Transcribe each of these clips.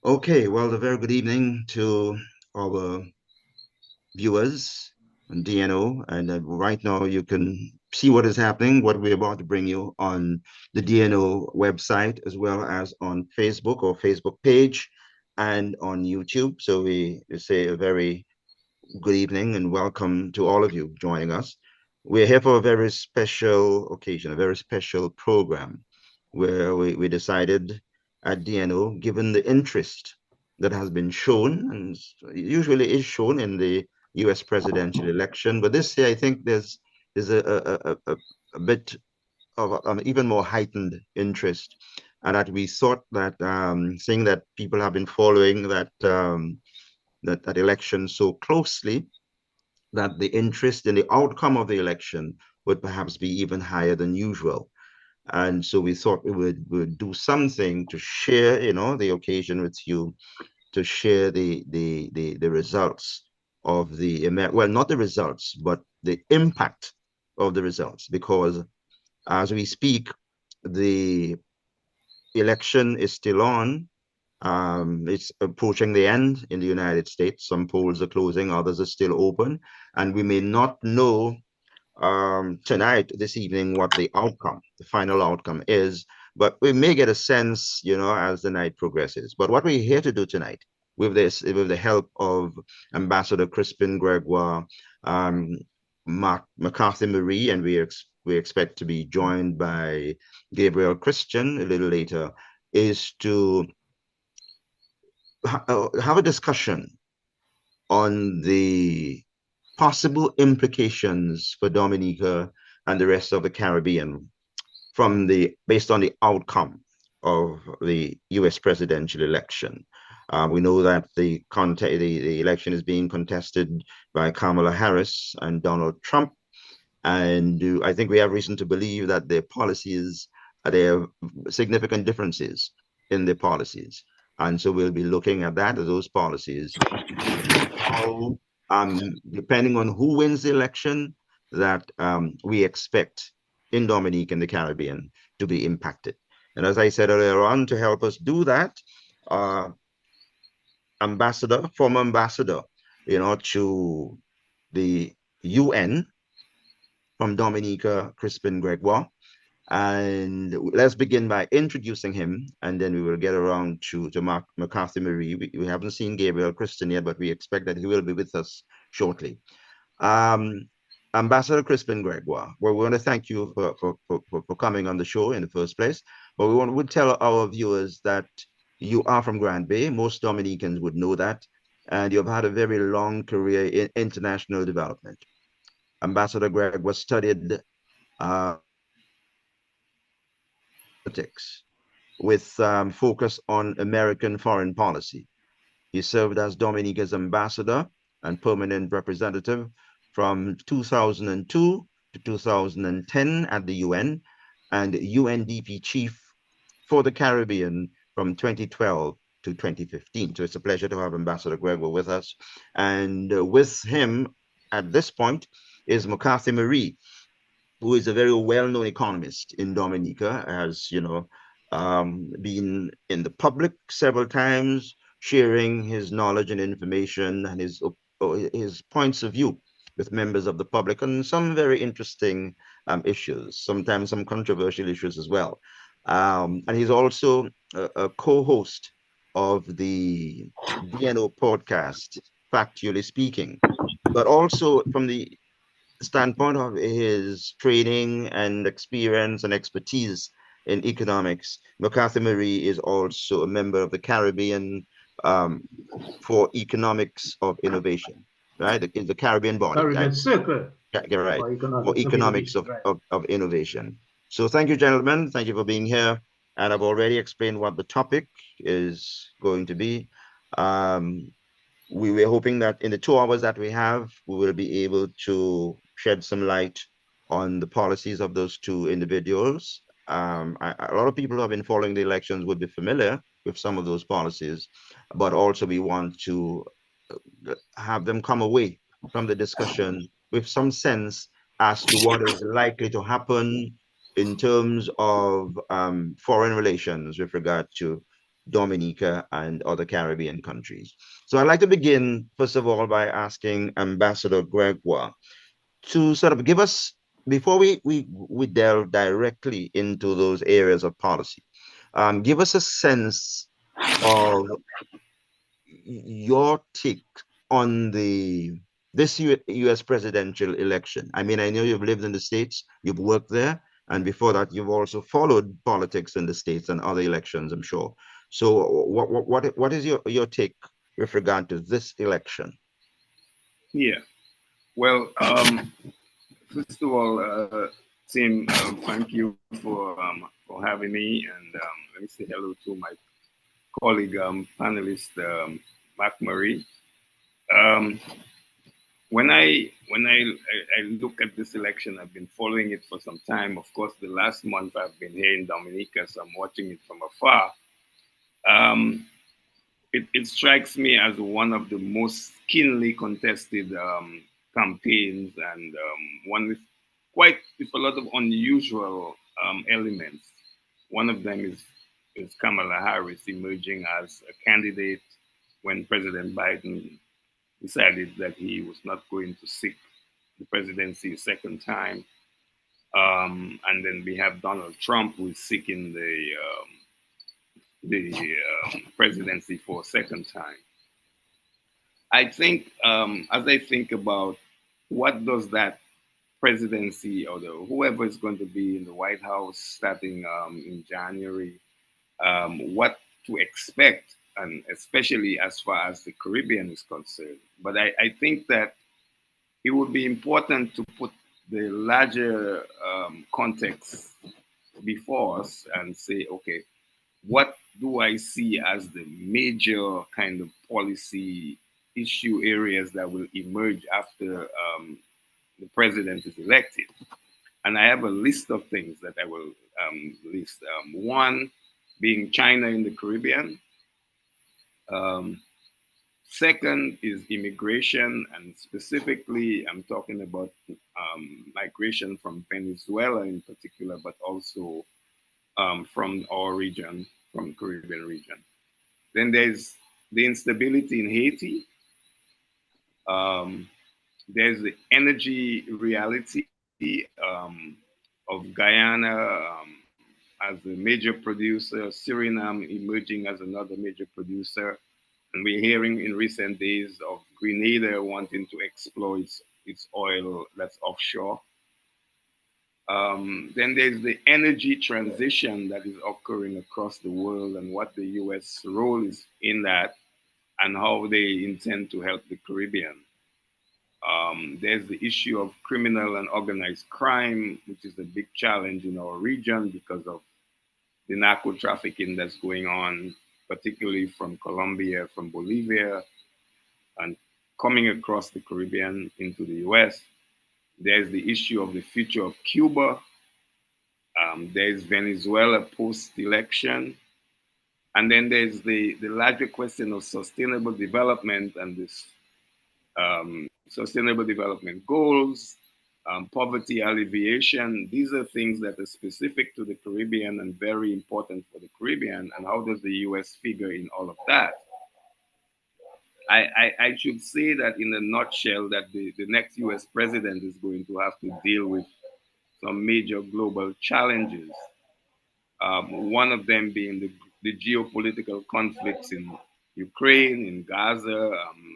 Okay, well, a very good evening to our viewers on DNO. And right now you can see what is happening, what we're about to bring you on the DNO website, as well as on Facebook or Facebook page and on YouTube. So we say a very good evening and welcome to all of you joining us. We're here for a very special occasion, a very special program where we decided at DNO, given the interest that has been shown and usually is shown in the US presidential election. But this year, I think there's a bit of even more heightened interest. And that we thought that seeing that people have been following that election so closely, that the interest in the outcome of the election would perhaps be even higher than usual. And so we thought we would do something to share, the occasion with you, to share the results of well, not the results, but the impact of the results, because as we speak, the election is still on. It's approaching the end in the United States. Some polls are closing, others are still open, and we may not know tonight, this evening, what the final outcome is, but we may get a sense, as the night progresses. But what we're here to do tonight, with the help of Ambassador Crispin Gregoire, um, McCarthy Marie, and we expect to be joined by Gabriel Christian a little later, is to have a discussion on the possible implications for Dominica and the rest of the Caribbean based on the outcome of the U.S. presidential election. We know that the election is being contested by Kamala Harris and Donald Trump, and I think we have reason to believe that there are significant differences in their policies, and so we'll be looking at those policies, how, depending on who wins the election, that we expect in Dominique and the Caribbean to be impacted. And as I said earlier on, to help us do that, uh, former ambassador, to the UN from Dominica, Crispin Gregoire. And let's begin by introducing him, and then we will get around to McCarthy Marie. We haven't seen Gabriel Christian yet, but we expect that he will be with us shortly. Um, Ambassador Crispin Gregoire, well, we want to thank you for coming on the show in the first place, but we tell our viewers that you are from Grand Bay. Most Dominicans would know that, and you've had a very long career in international development. Ambassador Gregoire studied uh, politics with focus on American foreign policy. He served as Dominica's ambassador and permanent representative from 2002 to 2010 at the UN, and UNDP chief for the Caribbean from 2012 to 2015. So it's a pleasure to have Ambassador Gregoire with us. And with him at this point is McCarthy Marie, who is a very well-known economist in Dominica, has, been in the public several times, sharing his knowledge and information and his points of view with members of the public on some very interesting issues, sometimes some controversial issues as well. And he's also a co-host of the DNO podcast, Factually Speaking, but also from the standpoint of his training and experience and expertise in economics, McCarthy Marie is also a member of the Caribbean um, for Economics of Innovation, right? The Caribbean body, Caribbean right? Circle Yeah, right. for For Economics of Economics Innovation, of, right? of, of Innovation. So thank you, gentlemen. Thank you for being here. And I've already explained what the topic is going to be. Um, we were hoping that in the 2 hours that we have, we will be able to shed some light on the policies of those two individuals. A lot of people who have been following the elections would be familiar with some of those policies, but also we want to have them come away from the discussion with some sense as to what is likely to happen in terms of foreign relations with regard to Dominica and other Caribbean countries. So I'd like to begin, first of all, by asking Ambassador Gregoire to sort of give us, before we delve directly into those areas of policy, give us a sense of your take on this U.S. presidential election. I mean, I know you've lived in the States, you've worked there, and before that, you've also followed politics in the States and other elections, I'm sure. So, what is your take with regard to this election? Yeah. Well, first of all, Tim, thank you for having me, and let me say hello to my colleague panelist, Marie. Um, when I look at this election, I've been following it for some time. Of course, the last month I've been here in Dominica, so I'm watching it from afar. Um, it strikes me as one of the most keenly contested campaigns, and one with a lot of unusual elements. One of them is Kamala Harris emerging as a candidate when President Biden decided that he was not going to seek the presidency a second time. And then we have Donald Trump, who is seeking the presidency for a second time. I think, as I think about what does that presidency or whoever is going to be in the White House starting in January, what to expect, and especially as far as the Caribbean is concerned. But I think that it would be important to put the larger context before us and say, okay, what do I see as the major kind of policy issue areas that will emerge after the president is elected? And I have a list of things that I will list. One being China in the Caribbean. Um, Second is immigration, and specifically, I'm talking about migration from Venezuela in particular, but also from our region, from Caribbean region. Then there's the instability in Haiti. Um, there's the energy reality of Guyana as a major producer, Suriname emerging as another major producer. And we're hearing in recent days of Grenada wanting to explore its oil that's offshore. Then there's the energy transition that is occurring across the world and what the US role is in that and how they intend to help the Caribbean. There's the issue of criminal and organized crime, which is a big challenge in our region because of the narco trafficking that's going on, particularly from Colombia, from Bolivia, and coming across the Caribbean into the US. There's the issue of the future of Cuba. There's Venezuela post-election. And then there's the larger question of sustainable development and this sustainable development goals, poverty alleviation. These are things that are specific to the Caribbean and very important for the Caribbean. And how does the US figure in all of that? I should say that in a nutshell, that the next US president is going to have to deal with some major global challenges. One of them being the geopolitical conflicts in Ukraine, in Gaza,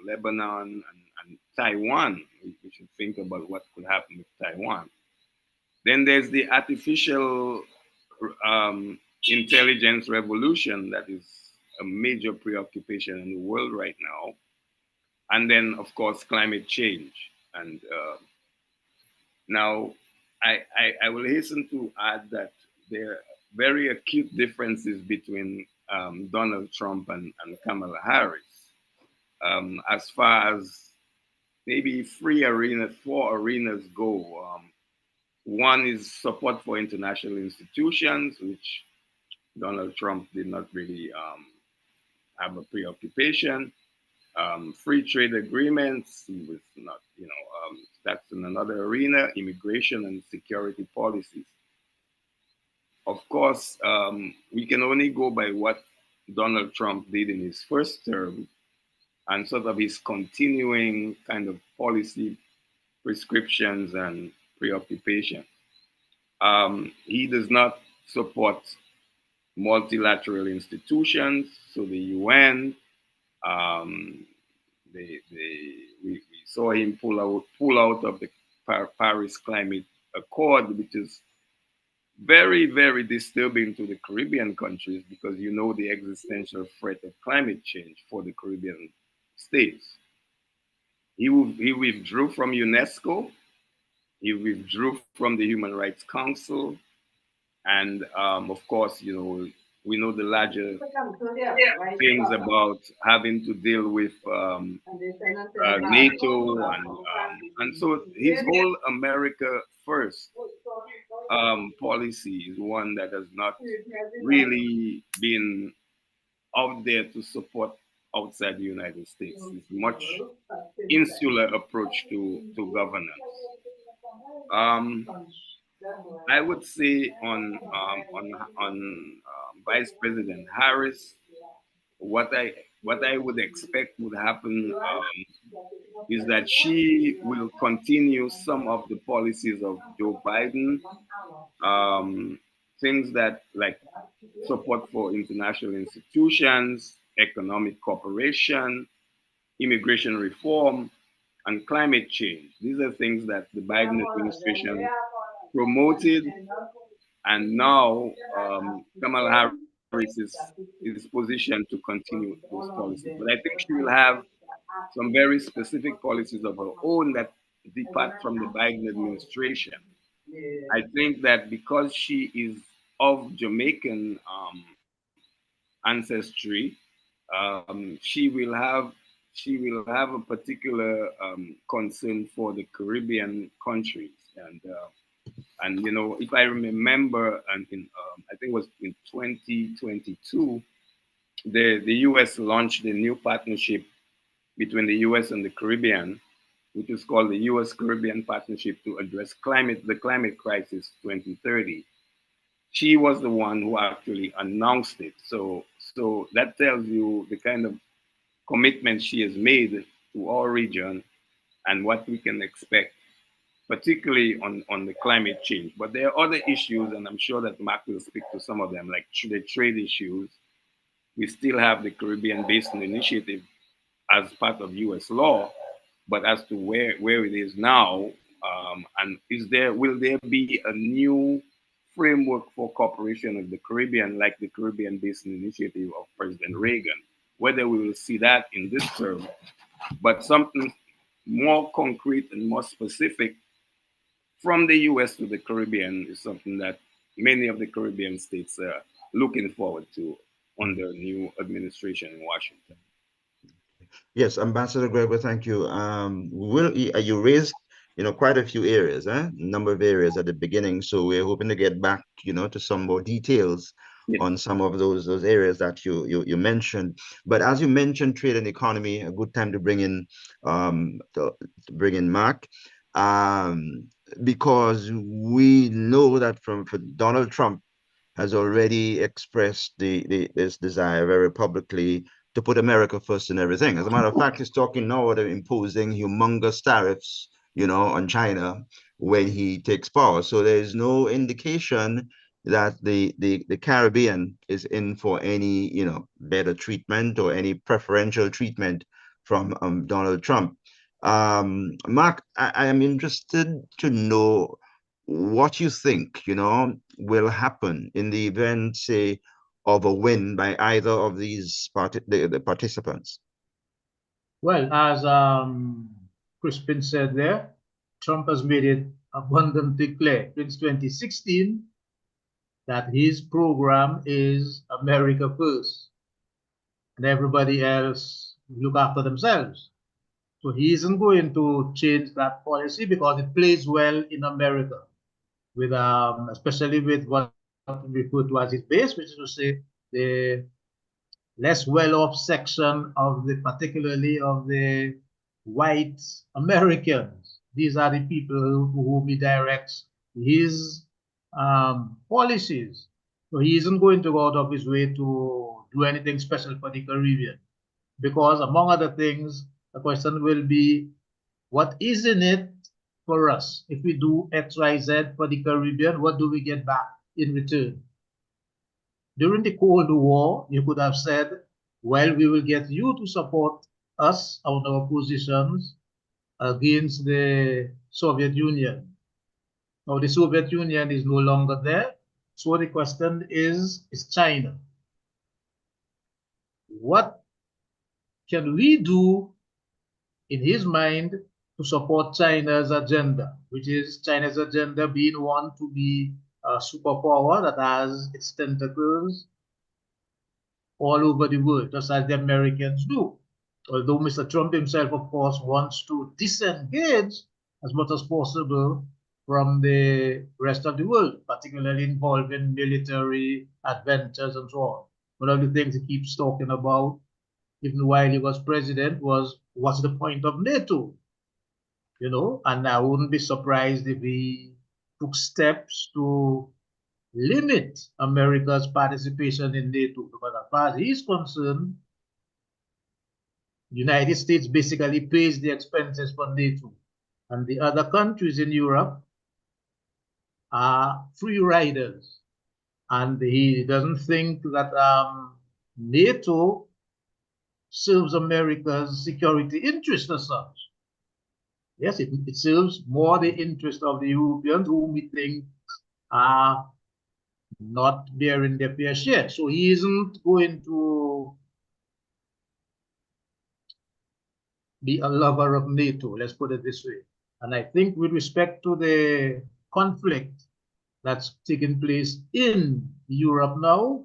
Lebanon, and Taiwan. We should think about what could happen with Taiwan. Then there's the artificial intelligence revolution that is a major preoccupation in the world right now. And then, of course, climate change. And now I will hasten to add that there very acute differences between Donald Trump and Kamala Harris. As far as maybe four arenas go. One is support for international institutions, which Donald Trump did not really have a preoccupation. Free trade agreements, he was not, that's in another arena, immigration and security policies. Of course, we can only go by what Donald Trump did in his first term and sort of his continuing kind of policy prescriptions and preoccupation. He does not support multilateral institutions, so the UN. Um, we saw him pull out of the Paris Climate Accord, which is very, very disturbing to the Caribbean countries because you know the existential threat of climate change for the Caribbean states. He withdrew from UNESCO. He withdrew from the Human Rights Council, and of course, we know the larger things about having to deal with NATO, and so his whole America first policy is one that has not really been out there to support outside the United States. It's much insular approach to governance. Um, I would say on Vice President Harris, what I would expect would happen is that she will continue some of the policies of Joe Biden, things that like support for international institutions, economic cooperation, immigration reform, and climate change. These are things that the Biden administration promoted, and now Kamala Harris is positioned to continue those policies. But I think she will have some very specific policies of her own that depart from the Biden administration. I think that because she is of Jamaican ancestry, she will have a particular concern for the Caribbean countries, and if I remember, and I think it was in 2022, the U.S. launched a new partnership between the U.S. and the Caribbean, which is called the U.S. Caribbean Partnership to address the climate crisis 2030. She was the one who actually announced it. So that tells you the kind of commitment she has made to our region and what we can expect, particularly on the climate change. But there are other issues, and I'm sure that Mark will speak to some of them, like the trade issues. We still have the Caribbean Basin Initiative as part of U.S. law, but as to where it is now, and will there be a new framework for cooperation of the Caribbean, like the Caribbean Basin Initiative of President Reagan? Whether we will see that in this term, but something more concrete and more specific from the U.S. to the Caribbean is something that many of the Caribbean states are looking forward to under new administration in Washington. Yes, Ambassador Gregoire, thank you. You raised, quite a few areas, number of areas at the beginning. So we're hoping to get back, to some more details on some of those areas that you mentioned. But as you mentioned, trade and economy, a good time to bring in Mark, because we know that for Donald Trump has already expressed this desire very publicly to put America first in everything. As a matter of fact, he's talking now about imposing humongous tariffs, on China when he takes power. So there is no indication that the Caribbean is in for any, better treatment or any preferential treatment from Donald Trump. Mark, I am interested to know what you think, will happen in the event, say, of a win by either of these the participants? Well, as Crispin said there, Trump has made it abundantly clear since 2016 that his program is America first, and everybody else look after themselves. So he isn't going to change that policy because it plays well in America, with especially with what we refer to as his base, which is to say the less well-off section of the, particularly of the white Americans. These are the people whom he directs his policies. So he isn't going to go out of his way to do anything special for the Caribbean, because among other things, the question will be, what is in it for us? If we do X, Y, Z for the Caribbean, what do we get back in return? During the Cold War, you could have said, well, we will get you to support us on our positions against the Soviet Union. Now, the Soviet Union is no longer there. So the question is China. What can we do in his mind to support China's agenda, which is China's agenda being one to be a superpower that has its tentacles all over the world, just as the Americans do. Although Mr. Trump himself, of course, wants to disengage as much as possible from the rest of the world, particularly involving military adventures and so on. One of the things he keeps talking about, even while he was president, was what's the point of NATO? You know, and I wouldn't be surprised if he took steps to limit America's participation in NATO, because as far as he's concerned, the United States basically pays the expenses for NATO, and the other countries in Europe are free riders, and he doesn't think that NATO serves America's security interest as such. Yes, it serves more the interest of the Europeans, whom we think are not bearing their fair share. So he isn't going to be a lover of NATO, let's put it this way. And I think with respect to the conflict that's taking place in Europe now,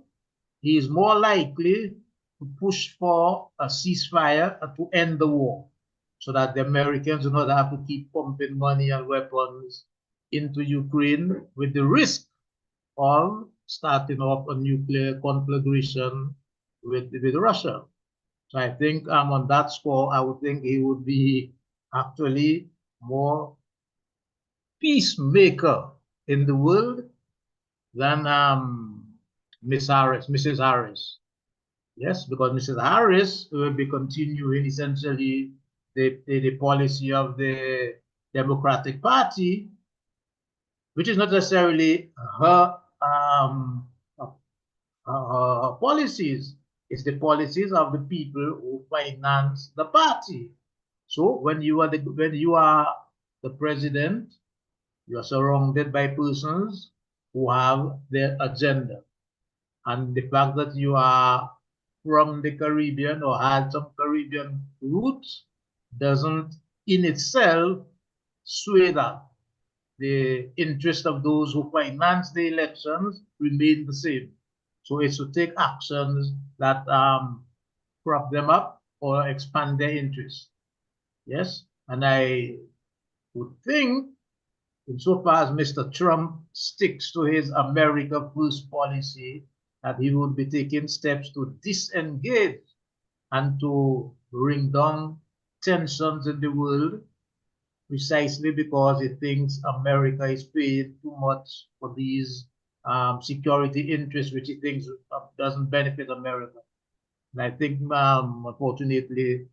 he is more likely to push for a ceasefire to end the war, so that the Americans do not have to keep pumping money and weapons into Ukraine, with the risk of starting off a nuclear conflagration with Russia. So I think on that score, I would think he would be actually more peacemaker in the world than Mrs. Harris. Yes, because Mrs. Harris will be continuing essentially the policy of the Democratic Party, which is not necessarily her policies. It's the policies of the people who finance the party. So when you are the president, you are surrounded by persons who have their agenda. And the fact that you are from the Caribbean or had some Caribbean roots doesn't in itself sway that. The interest of those who finance the elections remain the same. So it's to take actions that prop them up or expand their interest. Yes, and I would think, insofar as Mr. Trump sticks to his America First policy, that he would be taking steps to disengage and to bring down tensions in the world, precisely because he thinks America is paying too much for these security interests, which he thinks doesn't benefit America. And I think, unfortunately,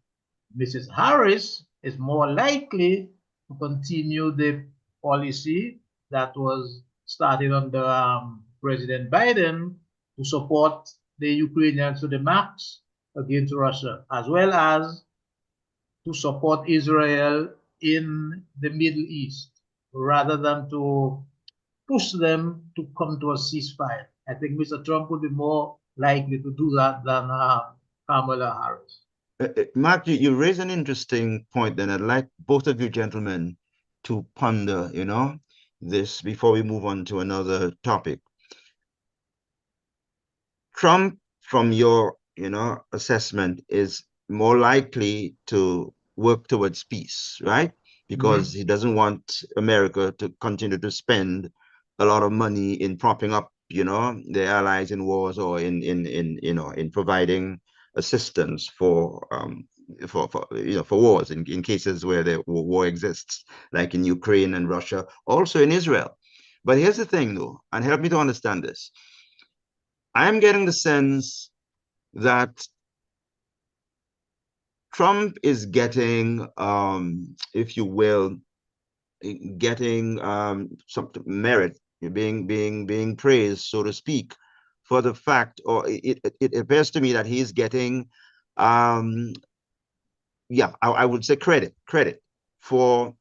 Mrs. Harris is more likely to continue the policy that was started under President Biden, to support the Ukrainians to the max against Russia, as well as to support Israel in the Middle East, rather than to push them to come to a ceasefire. I think Mr. Trump would be more likely to do that than Kamala Harris. Mark, you raise an interesting point, and I'd like both of you gentlemen to ponder, this before we move on to another topic. Trump, from your assessment, is more likely to work towards peace, right? Because he doesn't want America to continue to spend a lot of money in propping up, their allies in wars, or in providing assistance for wars in cases where the war exists, like in Ukraine and Russia, also in Israel. But here's the thing, though, and help me to understand this. I'm getting the sense that Trump is getting, if you will, getting some merit, being praised, so to speak, for the fact, or it appears to me that he's getting, um, yeah, I would say credit for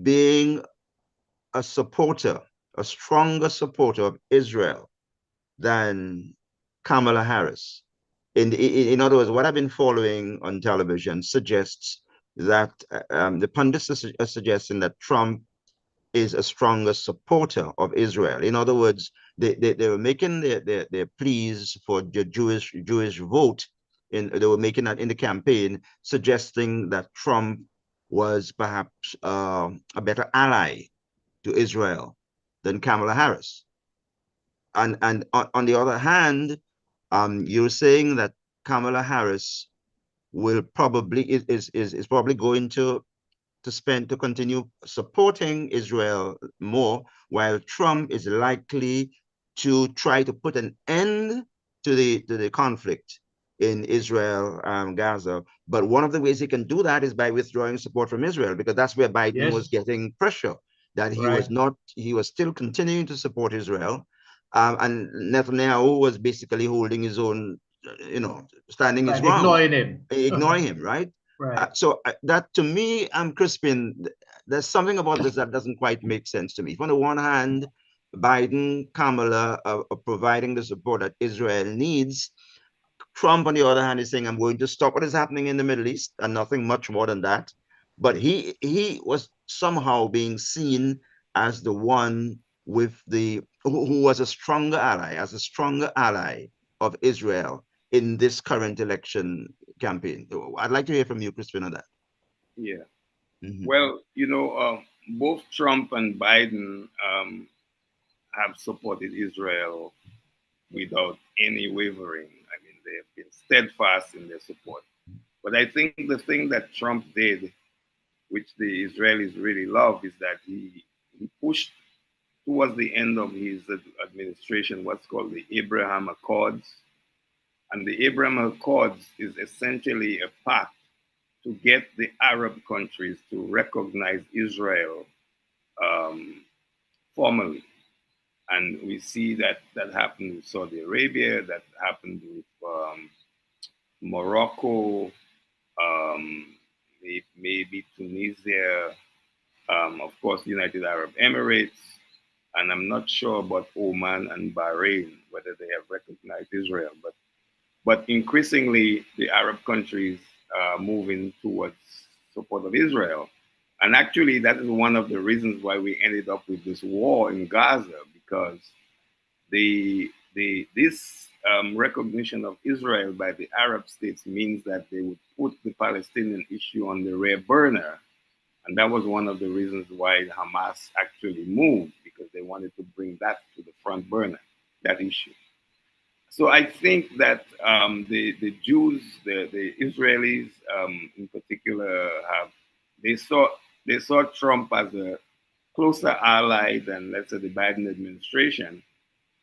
being a supporter, a stronger supporter of Israel than Kamala Harris. In other words, what I've been following on television suggests that the pundits are suggesting that Trump is a stronger supporter of Israel. In other words, they were making their pleas for the Jewish vote. They were making that in the campaign, suggesting that Trump was perhaps a better ally to Israel than Kamala Harris. And on the other hand, you're saying that Kamala Harris will probably is probably going to continue supporting Israel more, while Trump is likely to try to put an end to the conflict in Israel, Gaza. But one of the ways he can do that is by withdrawing support from Israel, because that's where Biden was Yes. getting pressure, that Right. he was still continuing to support Israel. And Netanyahu was basically holding his own, standing his Right. ground, Ignoring him. ignoring him, right? Right. So that, to me, Crispin, there's something about this that doesn't quite make sense to me. On the one hand, Biden, Kamala are providing the support that Israel needs. Trump, on the other hand, is saying, I'm going to stop what is happening in the Middle East, and nothing much more than that. But he was somehow being seen as the one who was a stronger ally, as a stronger ally of Israel in this current election campaign. I'd like to hear from you, Crispin, on that. Yeah. Mhm. Well, both Trump and Biden have supported Israel without any wavering. I mean, they have been steadfast in their support. But I think the thing that Trump did, which the Israelis really love, is that he pushed towards the end of his administration what's called the Abraham Accords. And the Abraham Accords is essentially a pact to get the Arab countries to recognize Israel um, formally. And we see that that happened with Saudi Arabia, that happened with Morocco, maybe Tunisia, of course, United Arab Emirates, and I'm not sure about Oman and Bahrain, whether they have recognized Israel. But increasingly, the Arab countries are moving towards support of Israel. And actually, that is one of the reasons why we ended up with this war in Gaza, because this recognition of Israel by the Arab states means that they would put the Palestinian issue on the rear burner. And that was one of the reasons why Hamas actually moved, because they wanted to bring that to the front burner, that issue. So I think that the Jews, the Israelis in particular, they saw they saw Trump as a closer ally than, let's say, the Biden administration.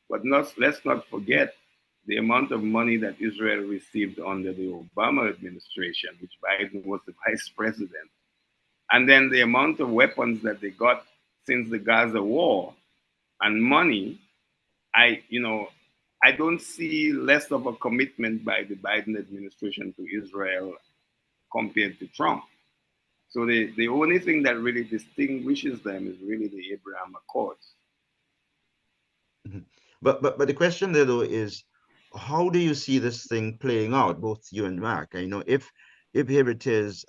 But let's not forget the amount of money that Israel received under the Obama administration, which Biden was the vice president, and then the amount of weapons that they got since the Gaza war and money. I don't see less of a commitment by the Biden administration to Israel compared to Trump. So the only thing that really distinguishes them is really the Abraham Accords. Mhm. But the question there, though, is how do you see this thing playing out, both you and Mark? If here it is,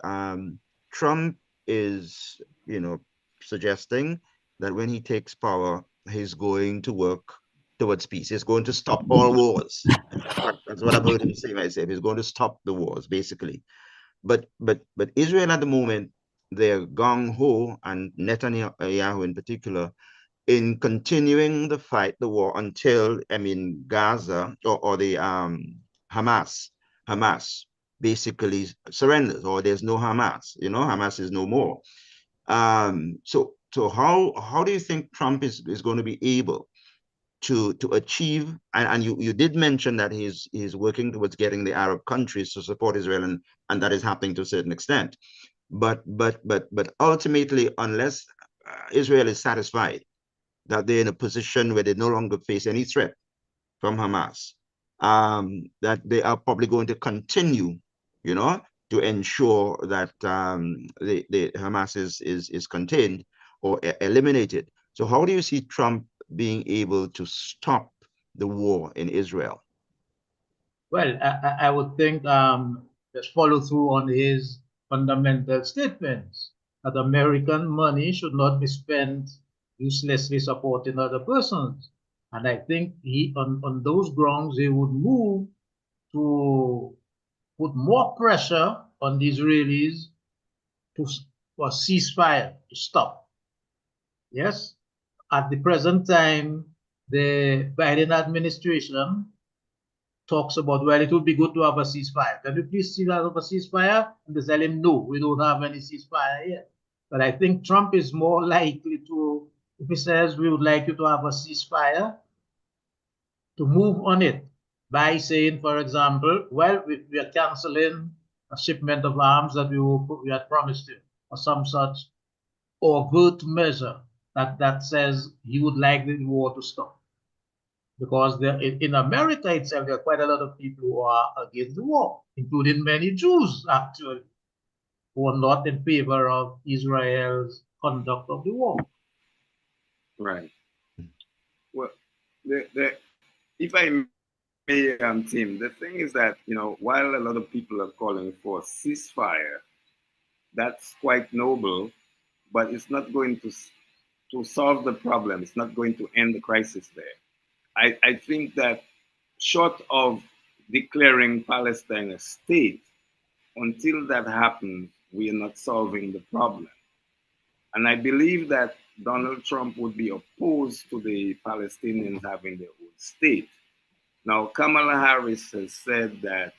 Trump is, suggesting that when he takes power, he's going to work towards peace. He's going to stop all wars. That's what I've heard him say myself. He's going to stop the wars, basically. But Israel at the moment, they're gung ho, and Netanyahu in particular, in continuing the fight, the war, until Gaza or the Hamas basically surrenders, or there's no Hamas. Hamas is no more. So how do you think Trump is going to be able to achieve, and you did mention that he's working towards getting the Arab countries to support Israel, and that is happening to a certain extent. But ultimately, unless Israel is satisfied that they're in a position where they no longer face any threat from Hamas, that they are probably going to continue, to ensure that the Hamas is contained or eliminated. So how do you see Trump being able to stop the war in Israel? Well, I would think just follow through on his fundamental statements that American money should not be spent uselessly supporting other persons. And I think on those grounds, he would move to put more pressure on the Israelis to for ceasefire to stop. Yes, at the present time, the Biden administration talks about, well, it would be good to have a ceasefire. Can you please see that of a ceasefire? And they tell him, no, we don't have any ceasefire yet. But I think Trump is more likely to, if he says we would like you to have a ceasefire, to move on it by saying, for example, well, we are canceling a shipment of arms that we had promised you, or some such overt measure that says he would like the war to stop. Because in America itself, there are quite a lot of people who are against the war, including many Jews, actually, who are not in favor of Israel's conduct of the war. Right. Well, if I may, Tim, the thing is that, while a lot of people are calling for ceasefire, that's quite noble, but it's not going to solve the problem. It's not going to end the crisis there. I think that short of declaring Palestine a state, until that happens, we are not solving the problem. And I believe that Donald Trump would be opposed to the Palestinians having their own state. Now, Kamala Harris has said that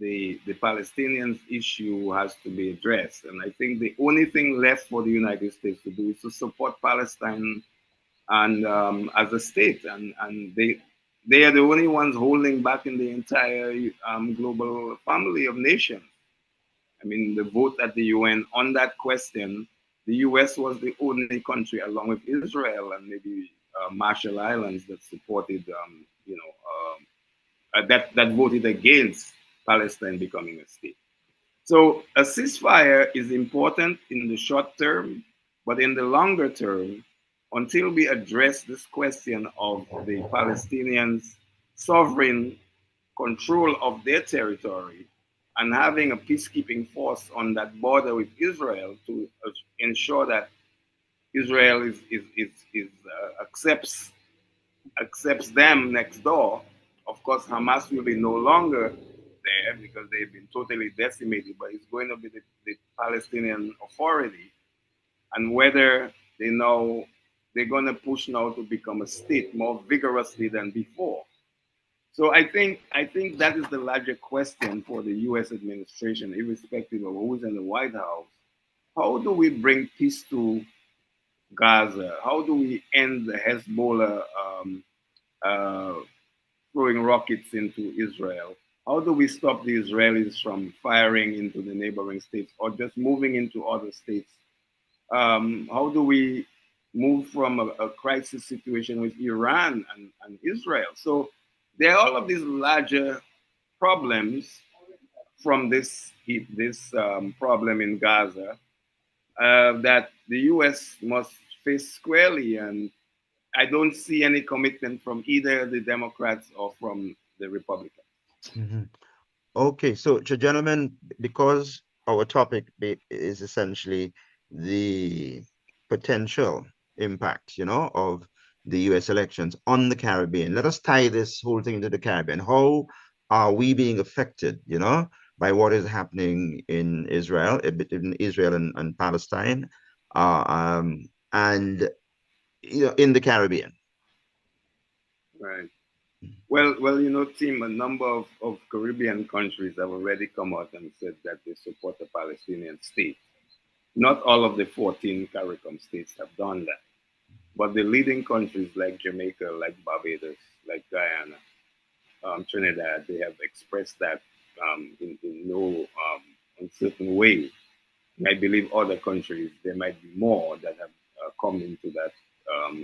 the Palestinians issue has to be addressed. And I think the only thing left for the United States to do is to support Palestine and as a state. And they are the only ones holding back in the entire global family of nations. I mean, the vote at the UN on that question, the US was the only country, along with Israel and maybe Marshall Islands, that supported, that voted against Palestine becoming a state. So a ceasefire is important in the short term, but in the longer term, until we address this question of the Palestinians' sovereign control of their territory and having a peacekeeping force on that border with Israel to ensure that Israel accepts them next door. Of course, Hamas will be no longer there because they've been totally decimated, but it's going to be the Palestinian Authority, and whether they're going to push now to become a state more vigorously than before. So I think that is the larger question for the U.S. administration, irrespective of who's in the White House. How do we bring peace to Gaza? How do we end the Hezbollah uh, throwing rockets into Israel? How do we stop the Israelis from firing into the neighboring states or just moving into other states? How do we move from a crisis situation with Iran and Israel? So there are all of these larger problems from this problem in Gaza that the U.S. must face squarely, and I don't see any commitment from either the Democrats or from the Republicans. Mm-hmm. Okay, so gentlemen, because our topic is essentially the potential impact, of the US elections on the Caribbean. Let us tie this whole thing into the Caribbean. How are we being affected, by what is happening in Israel, and Palestine, and in the Caribbean? Right. Well, Tim, a number of Caribbean countries have already come out and said that they support a Palestinian state. Not all of the 14 CARICOM states have done that, but the leading countries like Jamaica, like Barbados, like Guyana, Trinidad, they have expressed that in no uncertain way. And I believe other countries, there might be more that have come into that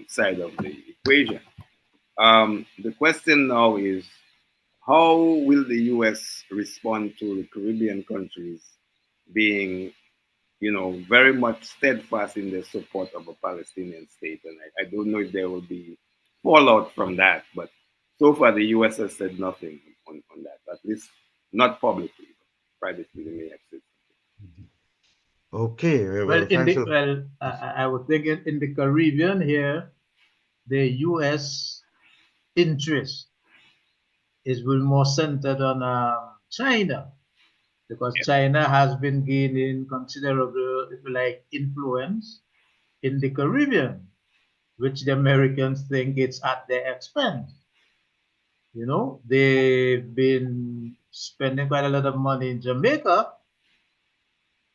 side of the equation. The question now is, how will the U.S. respond to the Caribbean countries being, very much steadfast in their support of a Palestinian state? And I don't know if there will be fallout from that, but so far the U.S. has said nothing on that, at least not publicly, but privately they may have said Okay, Well, well, thanks a lot. I would think in the Caribbean here, the U.S. interest is will more centered on China, because something. China has been gaining considerable, if you like, influence in the Caribbean, which the Americans think it's at their expense. They've been spending quite a lot of money in Jamaica.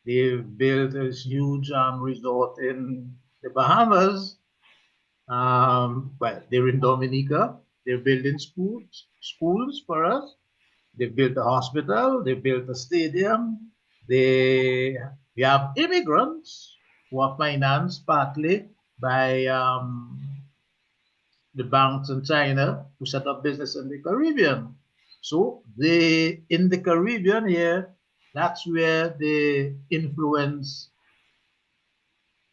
They've built a huge resort in the Bahamas. Well, they're in Dominica. They're building schools for us. They built a hospital. They built a stadium. We have immigrants who are financed partly by the banks in China who set up business in the Caribbean. So in the Caribbean here, that's where the influence,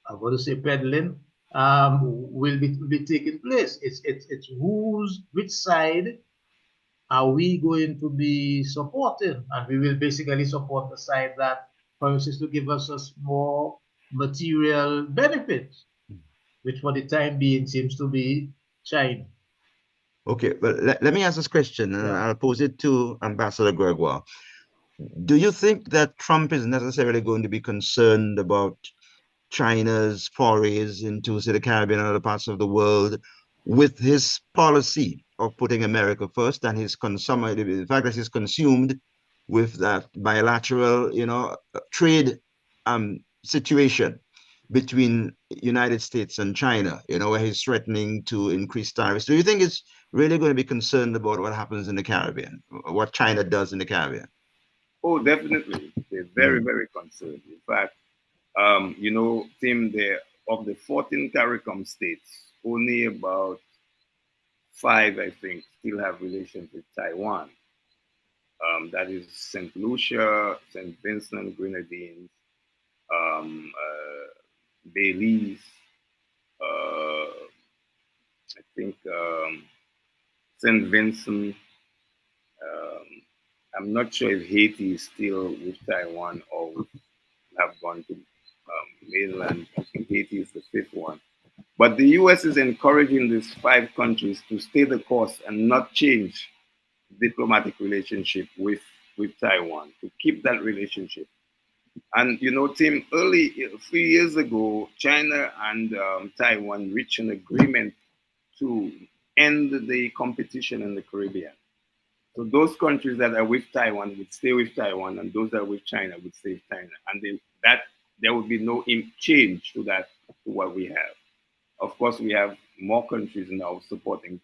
I want to say peddling, will be taking place. It's which side are we going to be supporting? And we will basically support the side that promises to give us more material benefits, which for the time being seems to be China. Okay, well, let me ask this question, and Yeah. I'll pose it to Ambassador Gregoire. Do you think that Trump is necessarily going to be concerned about China's forays into, say, the Caribbean and other parts of the world with his policy of putting America first and the fact that he's consumed with that bilateral, trade situation between United States and China, where he's threatening to increase tariffs? Do you think it's really going to be concerned about what happens in the Caribbean, what China does in the Caribbean? Oh, definitely. They're very, Mm. very concerned. In fact, Tim, of the 14 CARICOM states, only about five, I think, still have relations with Taiwan. That is St. Lucia, St. Vincent, Grenadines, Belize, I think St. Vincent. Um, I'm not sure if Haiti is still with Taiwan or have gone to mainland. I think Haiti is the fifth one. But the US is encouraging these five countries to stay the course and not change diplomatic relationship with Taiwan, to keep that relationship. And Tim, a few years ago, China and Taiwan reached an agreement to end the competition in the Caribbean. So those countries that are with Taiwan would stay with Taiwan, and those that are with China would stay with China, and that there would be no change to that to what we have. Of course, we have more countries now supporting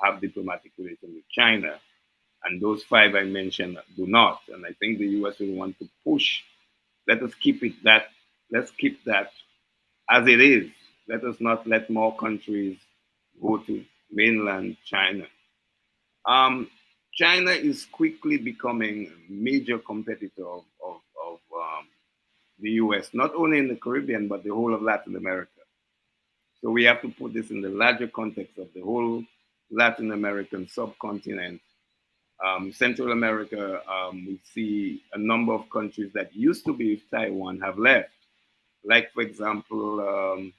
have diplomatic relations with China, and those five I mentioned do not. And I think the U.S. will want to push. Let us keep it that. Let's keep that as it is. Let us not let more countries go to mainland China. Um, China is quickly becoming a major competitor of the US, not only in the Caribbean, but the whole of Latin America. So we have to put this in the larger context of the whole Latin American subcontinent. Central America, we see a number of countries that used to be with Taiwan have left. Like, for example,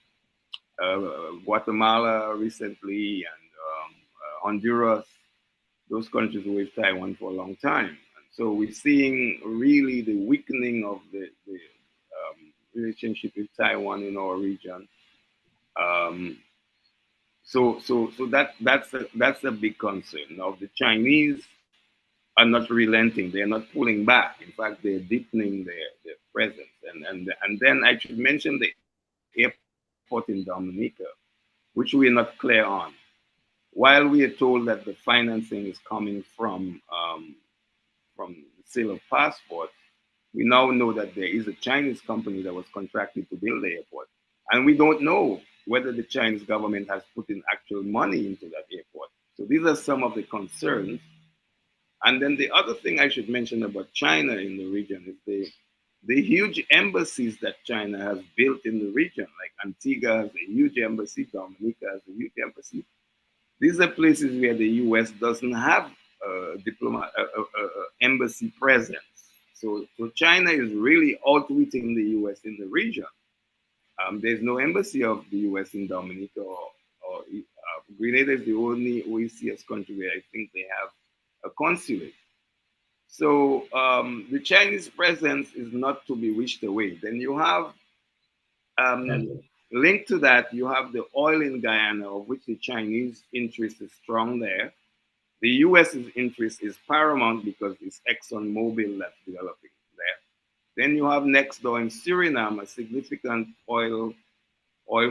Guatemala recently, and Honduras, those countries were with Taiwan for a long time. And so we're seeing really the weakening of the relationship with Taiwan in our region. Um, so that's a big concern. Now the Chinese are not relenting; they are not pulling back. In fact, they're deepening their presence. And then I should mention the airport in Dominica, which we are not clear on. While we are told that the financing is coming from the sale of passports, we now know that there is a Chinese company that was contracted to build the airport. And we don't know whether the Chinese government has put in actual money into that airport. So these are some of the concerns. And then the other thing I should mention about China in the region is the huge embassies that China has built in the region, like Antigua has a huge embassy, Dominica has a huge embassy. These are places where the U.S. doesn't have embassy presence. So China is really outwitting the U.S. in the region. There's no embassy of the U.S. in Dominica, or Grenada is the only OECS country where I think they have a consulate. So the Chinese presence is not to be wished away. Then you have linked to that, you have the oil in Guyana, of which the Chinese interest is strong there. The US's interest is paramount because it's ExxonMobil that's developing there. Then you have next door in Suriname a significant oil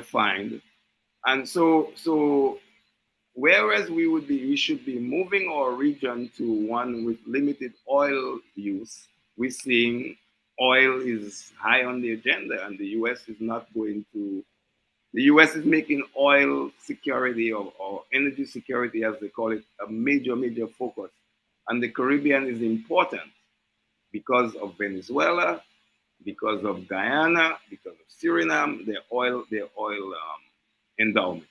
find. And so whereas we should be moving our region to one with limited oil use, we're seeing oil is high on the agenda, and the US is not going to. The US is making oil security or energy security, as they call it, a major focus. And the Caribbean is important because of Venezuela, because of Guyana, because of Suriname, their oil endowment.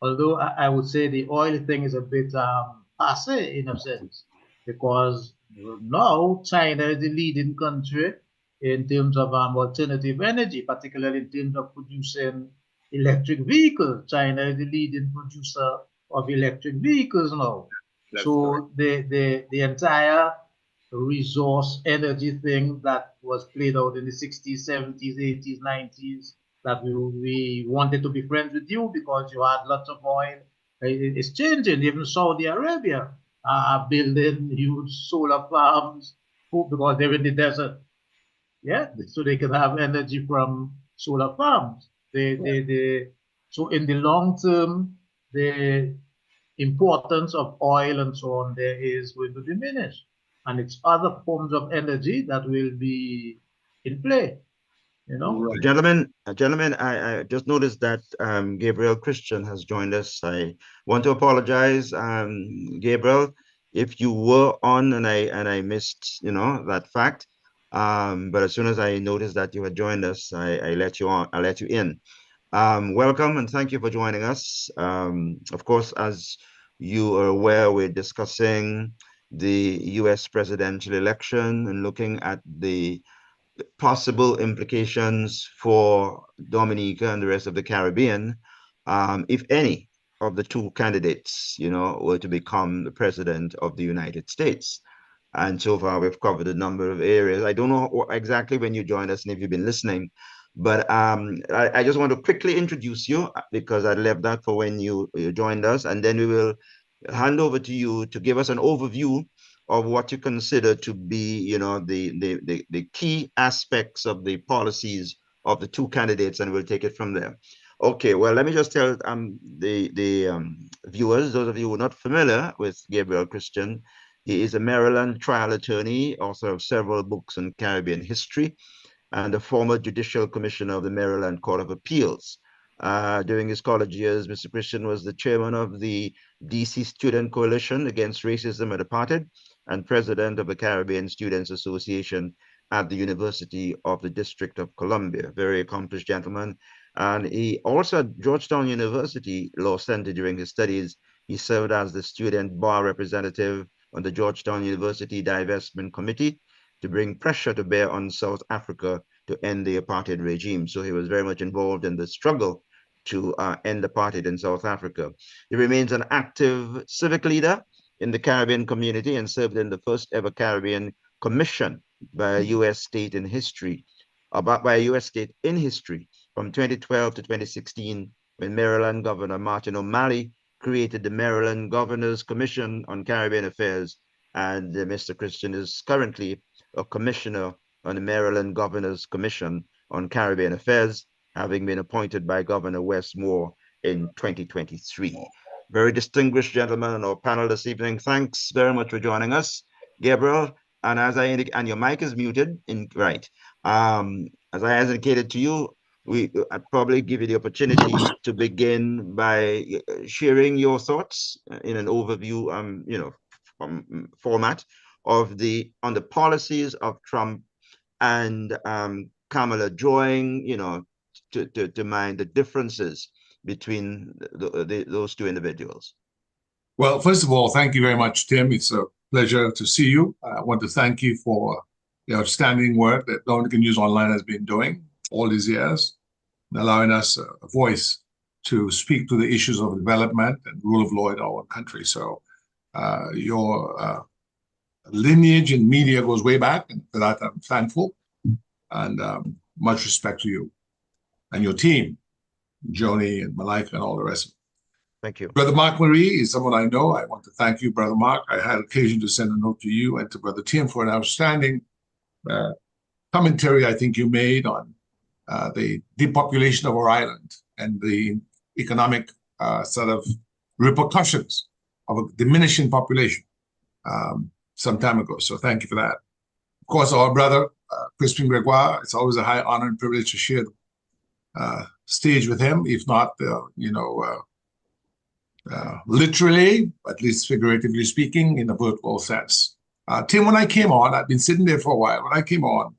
Although I would say the oil thing is a bit passe in a sense, because now China is the leading country in terms of alternative energy, particularly in terms of producing electric vehicles. China is the leading producer of electric vehicles now. That's So the entire resource energy thing that was played out in the 60s, 70s, 80s, 90s, that we wanted to be friends with you because you had lots of oil. It's changing. Even Saudi Arabia are building huge solar farms because they're in the desert. Yeah, so they can have energy from solar farms. So in the long term, the importance of oil and so on there is going to diminish. And it's other forms of energy that will be in play, you know? right. Gentlemen, I just noticed that Gabriel Christian has joined us. I want to apologize, Gabriel, if you were on and I missed, that fact. But as soon as I noticed that you had joined us, I let you on. I let you in. Welcome and thank you for joining us. Of course, as you are aware, we're discussing the U.S. presidential election and looking at the possible implications for Dominica and the rest of the Caribbean, if any of the two candidates, were to become the president of the United States. And so far, we've covered a number of areas. I don't know exactly when you joined us and if you've been listening, but I just want to quickly introduce you because I left that for when you joined us, and then we will hand over to you to give us an overview of what you consider to be, the key aspects of the policies of the two candidates, and we'll take it from there. Okay, well, let me just tell the viewers, those of you who are not familiar with Gabriel Christian, he is a Maryland trial attorney, author of several books on Caribbean history, and a former judicial commissioner of the Maryland Court of Appeals. During his college years, Mr. Christian was the chairman of the DC Student Coalition Against Racism and Apartheid and president of the Caribbean Students Association at the University of the District of Columbia. Very accomplished gentleman. And he also at Georgetown University Law Center during his studies. He served as the student bar representative on the Georgetown University Divestment Committee to bring pressure to bear on South Africa to end the apartheid regime. So he was very much involved in the struggle to end apartheid in South Africa. He remains an active civic leader in the Caribbean community and served in the first ever Caribbean commission by a U.S. state in history, by a U.S. state in history from 2012 to 2016, when Maryland Governor Martin O'Malley created the Maryland Governor's Commission on Caribbean Affairs, and Mr. Christian is currently a commissioner on the Maryland Governor's Commission on Caribbean Affairs, having been appointed by Governor Wes Moore in 2023. Very distinguished gentlemen on our panel this evening. Thanks very much for joining us, Gabriel. And as I indicated, and your mic is muted, right. As I indicated to you, I'd probably give you the opportunity to begin by sharing your thoughts in an overview, format on the policies of Trump and Kamala, drawing, to mind the differences between those two individuals. Well, first of all, thank you very much, Tim. It's a pleasure to see you. I want to thank you for the outstanding work that Dominica News Online has been doing all these years, and allowing us a voice to speak to the issues of development and rule of law in our country. So your lineage in media goes way back, and for that I'm thankful, and much respect to you and your team, Joni and Malika and all the rest of it. Thank you. Brother Mark Marie is someone I know. I want to thank you, Brother Mark. I had occasion to send a note to you and to Brother Tim for an outstanding commentary I think you made on the depopulation of our island and the economic sort of repercussions of a diminishing population some time ago. So thank you for that. Of course, our brother, Crispin Gregoire, it's always a high honor and privilege to share the stage with him, if not, literally, at least figuratively speaking, in a virtual sense. Tim, when I came on, I've been sitting there for a while. When I came on,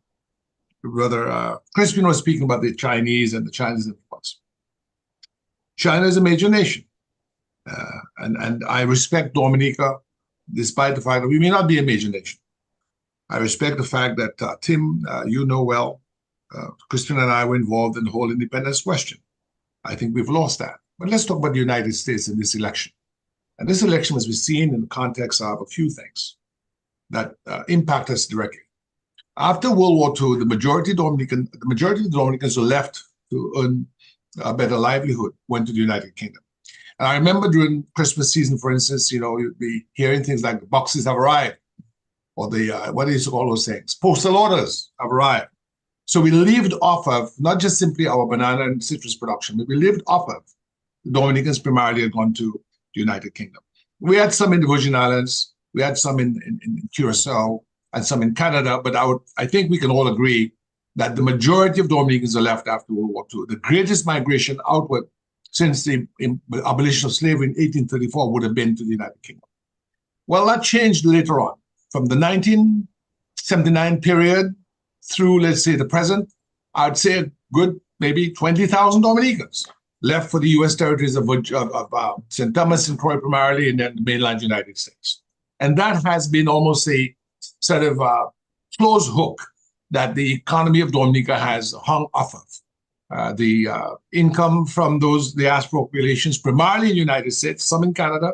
Brother Crispin was speaking about the Chinese and the Chinese influence. China is a major nation, and I respect Dominica, despite the fact that we may not be a major nation. I respect the fact that, Tim, you know well, Crispin and I were involved in the whole independence question. I think we've lost that. But let's talk about the United States in this election. And this election must be seen in the context of a few things that impact us directly. After World War II, the majority of the Dominicans who left to earn a better livelihood went to the United Kingdom. And I remember during Christmas season, for instance, you'd be hearing things like the boxes have arrived, or the, what do you call those things? Postal orders have arrived. So we lived off of not just simply our banana and citrus production, but we lived off of the Dominicans primarily had gone to the United Kingdom. We had some in the Virgin Islands, we had some in Curacao, and some in Canada, but I think we can all agree that the majority of Dominicans are left after World War II. The greatest migration outward since the abolition of slavery in 1834 would have been to the United Kingdom. Well, that changed later on. From the 1979 period through, let's say, the present, I'd say a good maybe 20,000 Dominicans left for the U.S. territories of St. Thomas and Croix primarily, and then the mainland United States. And that has been almost a sort of closed hook that the economy of Dominica has hung off of. The income from those diaspora populations, primarily in the United States, some in Canada,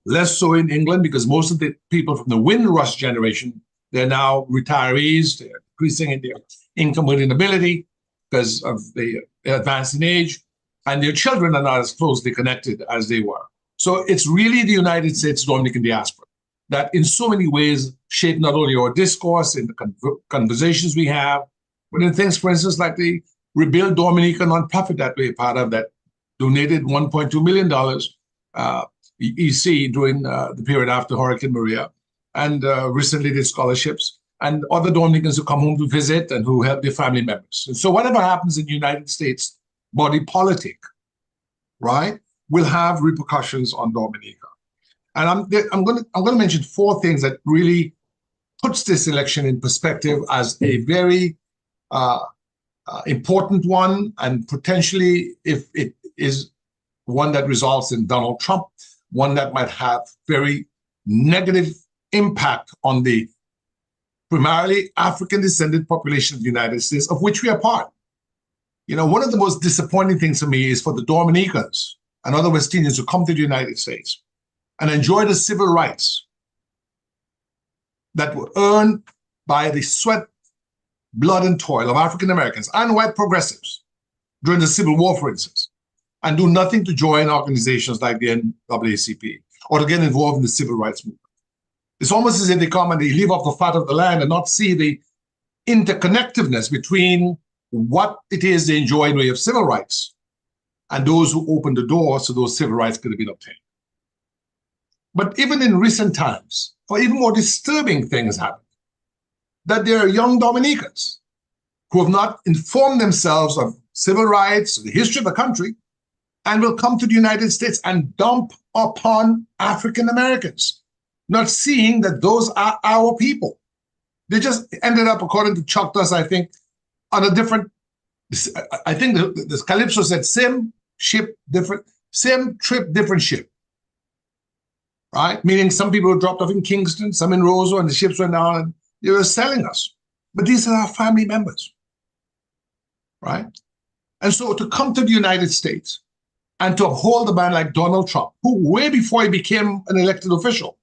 less so in England, because most of the people from the Windrush generation, they're now retirees, they're increasing in their income and ability because of the advance in age, and their children are not as closely connected as they were. So it's really the United States Dominican diaspora that in so many ways shape not only our discourse in the conversations we have, but in things, for instance, like the Rebuild Dominica nonprofit that we're part of that donated $1.2 million EC during the period after Hurricane Maria, and recently did scholarships, and other Dominicans who come home to visit and who help their family members. And so whatever happens in the United States body politic, right, will have repercussions on Dominica. And I'm going to mention four things that really puts this election in perspective as a very important one, and potentially, if it is one that results in Donald Trump, one that might have very negative impact on the primarily African-descended population of the United States, of which we are part. You know, one of the most disappointing things for me is for the Dominicans and other West Indians who come to the United States and enjoy the civil rights that were earned by the sweat, blood, and toil of African Americans and white progressives during the Civil War, for instance, and do nothing to join organizations like the NAACP or to get involved in the civil rights movement. It's almost as if they come and they live off the fat of the land and not see the interconnectedness between what it is they enjoy in way of civil rights and those who opened the door so those civil rights could have been obtained. But even in recent times, or even more disturbing things happen, that there are young Dominicans who have not informed themselves of civil rights, the history of the country, and will come to the United States and dump upon African Americans, not seeing that those are our people. They just ended up, according to Chuck Doss, I think, on a different, I think the Calypso said, same ship, different, same trip, different ship. Right? Meaning some people were dropped off in Kingston, some in Roseau, and the ships went down and they were selling us. But these are our family members. Right? And so to come to the United States and to uphold a man like Donald Trump, who way before he became an elected official,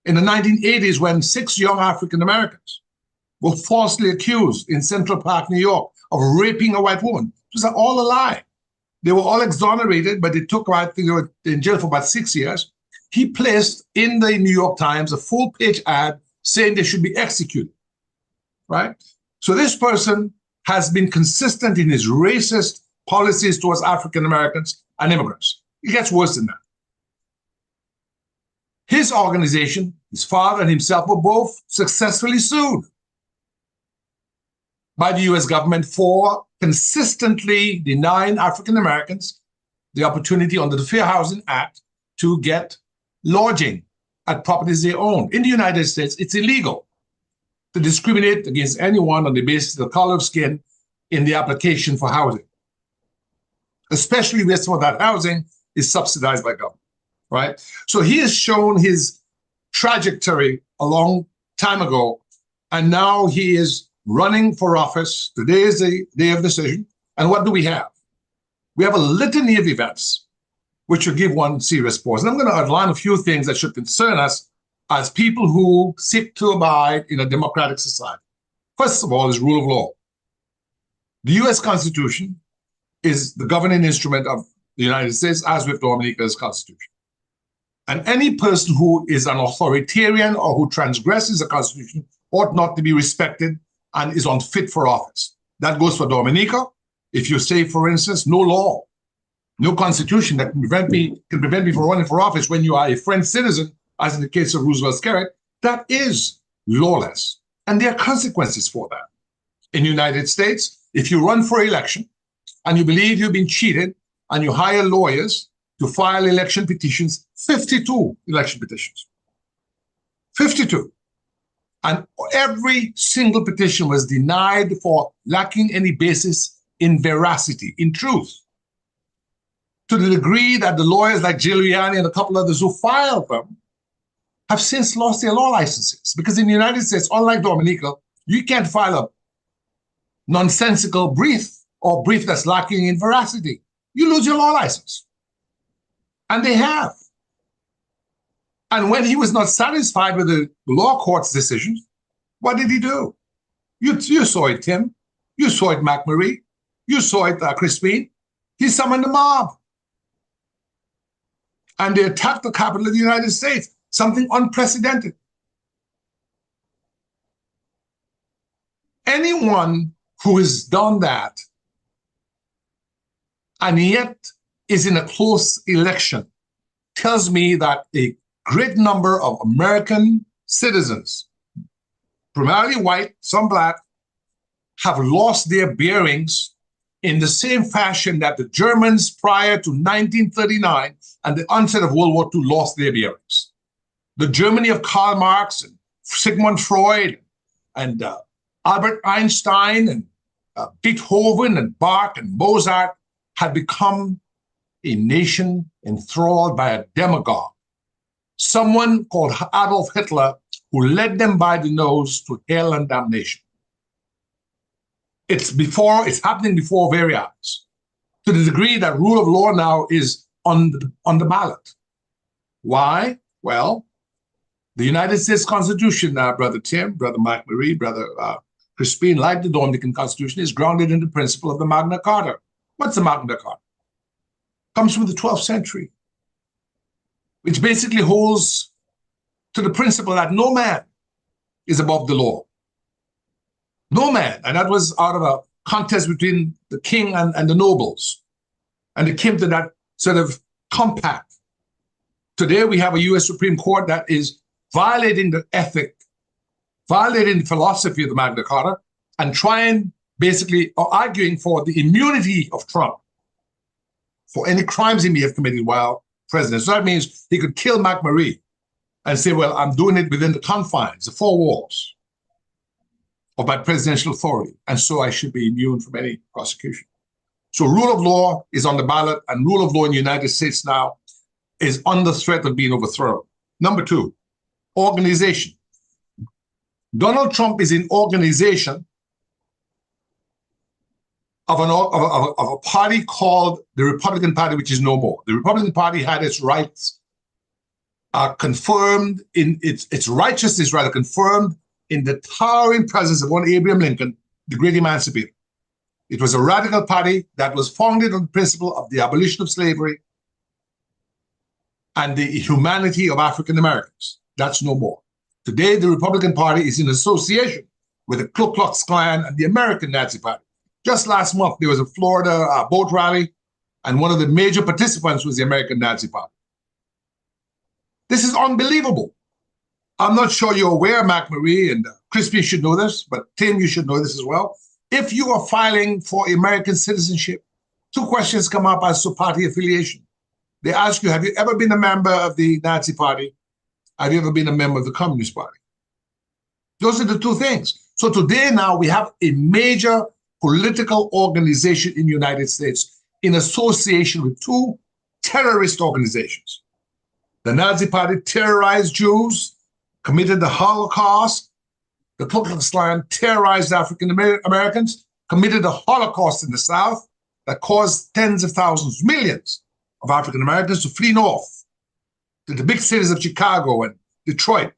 in the 1980s, when 6 young African Americans were falsely accused in Central Park, New York, of raping a white woman. It was all a lie. They were all exonerated, but they took, I think they were in jail for about 6 years. He placed in the New York Times a full-page ad saying they should be executed, right? So this person has been consistent in his racist policies towards African Americans and immigrants. It gets worse than that. His organization, his father and himself were both successfully sued by the US government for consistently denying African Americans the opportunity under the Fair Housing Act to get lodging at properties they own. In the United States, it's illegal to discriminate against anyone on the basis of the color of skin in the application for housing, especially where some of that housing is subsidized by government, right? So he has shown his trajectory a long time ago, and now he is running for office. Today is the day of decision. And what do we have? We have a litany of events which should give one serious pause. And I'm going to outline a few things that should concern us as people who seek to abide in a democratic society. First of all is rule of law. The US Constitution is the governing instrument of the United States, as with Dominica's Constitution. And any person who is an authoritarian or who transgresses the Constitution ought not to be respected and is unfit for office. That goes for Dominica. If you say, for instance, no law, no constitution that can prevent me from running for office when you are a French citizen, as in the case of Roosevelt Skerritt, that is lawless. And there are consequences for that. In the United States, if you run for election and you believe you've been cheated and you hire lawyers to file election petitions, 52 election petitions, 52. And every single petition was denied for lacking any basis in veracity, in truth, to the degree that the lawyers like Giuliani and a couple others who filed them have since lost their law licenses. Because in the United States, unlike Dominica, you can't file a nonsensical brief or brief that's lacking in veracity. You lose your law license. And they have. And when he was not satisfied with the law court's decisions, what did he do? You saw it, Tim. You saw it, McMarie. You saw it, Crispin. He summoned the mob. And they attacked the capital of the United States, something unprecedented. Anyone who has done that and yet is in a close election tells me that a great number of American citizens, primarily white, some black, have lost their bearings in the same fashion that the Germans prior to 1939 and the onset of World War II lost their bearings. The Germany of Karl Marx and Sigmund Freud and Albert Einstein and Beethoven and Bach and Mozart had become a nation enthralled by a demagogue, someone called Adolf Hitler, who led them by the nose to hell and damnation. It's happening before our very eyes, to the degree that rule of law now is on the ballot. Why? Well, the United States Constitution, Brother Tim, Brother Marie, Brother Crispin, like the Dominican Constitution, is grounded in the principle of the Magna Carta. What's the Magna Carta? Comes from the 12th century, which basically holds to the principle that no man is above the law. No man. And that was out of a contest between the king and the nobles. And it came to that sort of compact. Today we have a U.S. Supreme Court that is violating the ethic, violating the philosophy of the Magna Carta, and trying basically, or arguing for the immunity of Trump for any crimes he may have committed while president. So that means he could kill Marie and say, well, I'm doing it within the confines, the four walls of my presidential authority, and so I should be immune from any prosecution. So rule of law is on the ballot, and rule of law in the United States now is under threat of being overthrown. Number two, organization. Donald Trump is in organization of a party called the Republican Party, which is no more. The Republican Party had its rights confirmed in its righteousness, rather, confirmed in the towering presence of one Abraham Lincoln, the great emancipator. It was a radical party that was founded on the principle of the abolition of slavery and the humanity of African Americans. That's no more. Today, the Republican Party is in association with the Ku Klux Klan and the American Nazi Party. Just last month, there was a Florida boat rally, and one of the major participants was the American Nazi Party. This is unbelievable. I'm not sure you're aware, Marie, and Crispin should know this, but Tim, you should know this as well. If you are filing for American citizenship, two questions come up as to party affiliation. They ask you, have you ever been a member of the Nazi Party? Have you ever been a member of the Communist Party? Those are the two things. So today now we have a major political organization in the United States in association with two terrorist organizations. The Nazi Party terrorized Jews, committed the Holocaust. The Ku Klux Klan terrorized African Americans, committed the Holocaust in the South that caused tens of thousands, millions of African Americans to flee north to the big cities of Chicago and Detroit,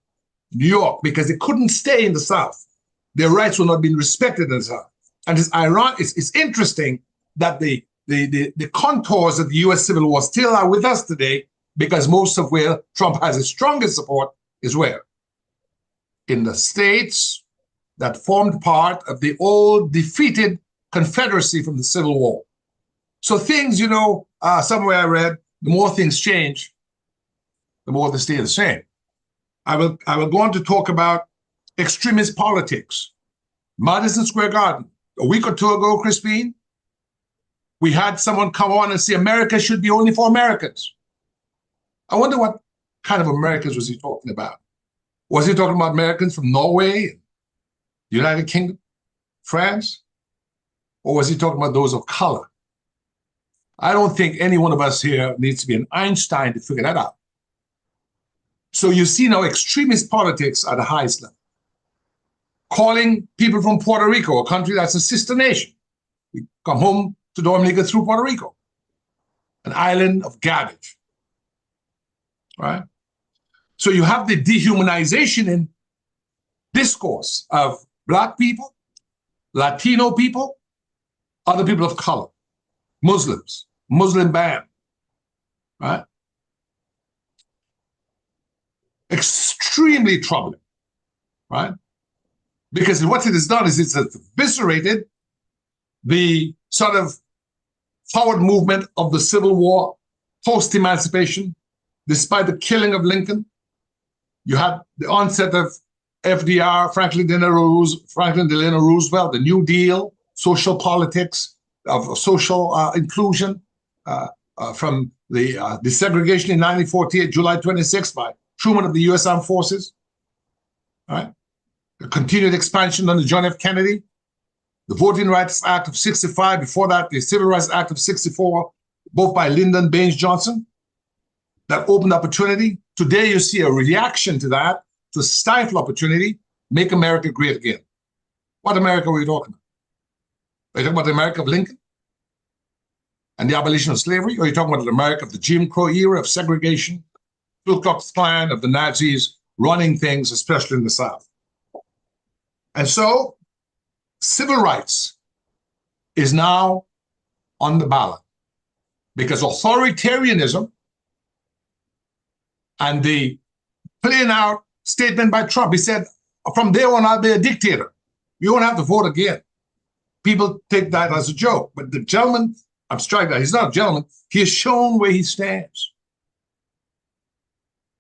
New York, because they couldn't stay in the South. Their rights were not being respected in the South. And it's ironic, it's interesting that the contours of the U.S. Civil War still are with us today, because most of where Trump has his strongest support is where? In the states that formed part of the old defeated Confederacy from the Civil War. So things, somewhere I read, the more things change, the more they stay the same. I will go on to talk about extremist politics. Madison Square Garden. A week or two ago, Crispin, we had someone come on and say America should be only for Americans. I wonder what kind of Americans was he talking about? Was he talking about Americans from Norway, United Kingdom, France? Or was he talking about those of color? I don't think any one of us here needs to be an Einstein to figure that out. So you see now extremist politics at the highest level. Calling people from Puerto Rico, a country that's a sister nation. We come home to Dominica through Puerto Rico, an island of garbage, right? So you have the dehumanization in discourse of Black people, Latino people, other people of color, Muslims, Muslim ban, right? Extremely troubling, right? Because what it has done is it's eviscerated the sort of forward movement of the Civil War, post-emancipation, despite the killing of Lincoln. You had the onset of FDR, Franklin Delano Roosevelt, the New Deal, social politics, of social inclusion, from the desegregation in 1948, July 26th, by Truman of the U.S. Armed Forces, right? The continued expansion under John F. Kennedy, the Voting Rights Act of 65, before that, the Civil Rights Act of 64, both by Lyndon Baines Johnson, that opened opportunity. Today, you see a reaction to that to stifle opportunity, make America great again. What America were you talking about? Are you talking about the America of Lincoln and the abolition of slavery? Or are you talking about the America of the Jim Crow era of segregation, Ku Klux Klan, of the Nazis running things, especially in the South? And so civil rights is now on the ballot because authoritarianism and the plain out statement by Trump, he said, from there on, I'll be a dictator. You won't have to vote again. People take that as a joke, but the gentleman, I'm striking that, he's not a gentleman, he has shown where he stands.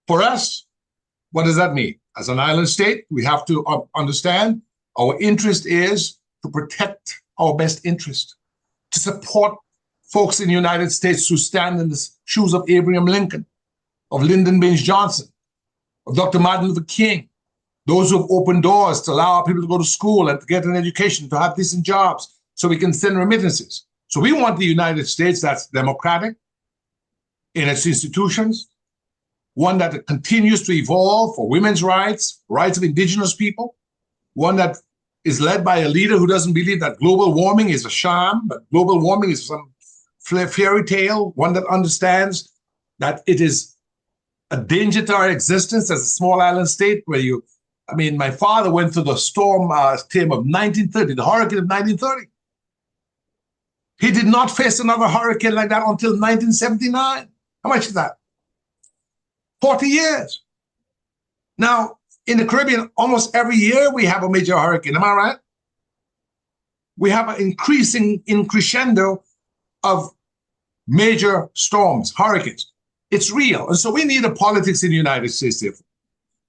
For us, what does that mean? As an island state, we have to understand our interest is to protect our best interest, to support folks in the United States who stand in the shoes of Abraham Lincoln, of Lyndon Baines Johnson, of Dr. Martin Luther King, those who have opened doors to allow people to go to school and to get an education, to have decent jobs, so we can send remittances. So we want the United States that's democratic in its institutions, one that continues to evolve for women's rights, rights of indigenous people, one that is led by a leader who doesn't believe that global warming is a sham, but global warming is some fairy tale, one that understands that it is a danger to our existence as a small island state where my father went through the storm time of 1930, the hurricane of 1930. He did not face another hurricane like that until 1979. How much is that? 40 years. Now, in the Caribbean, almost every year we have a major hurricane. Am I right? We have an increasing crescendo of major storms, hurricanes. It's real. And so we need a politics in the United States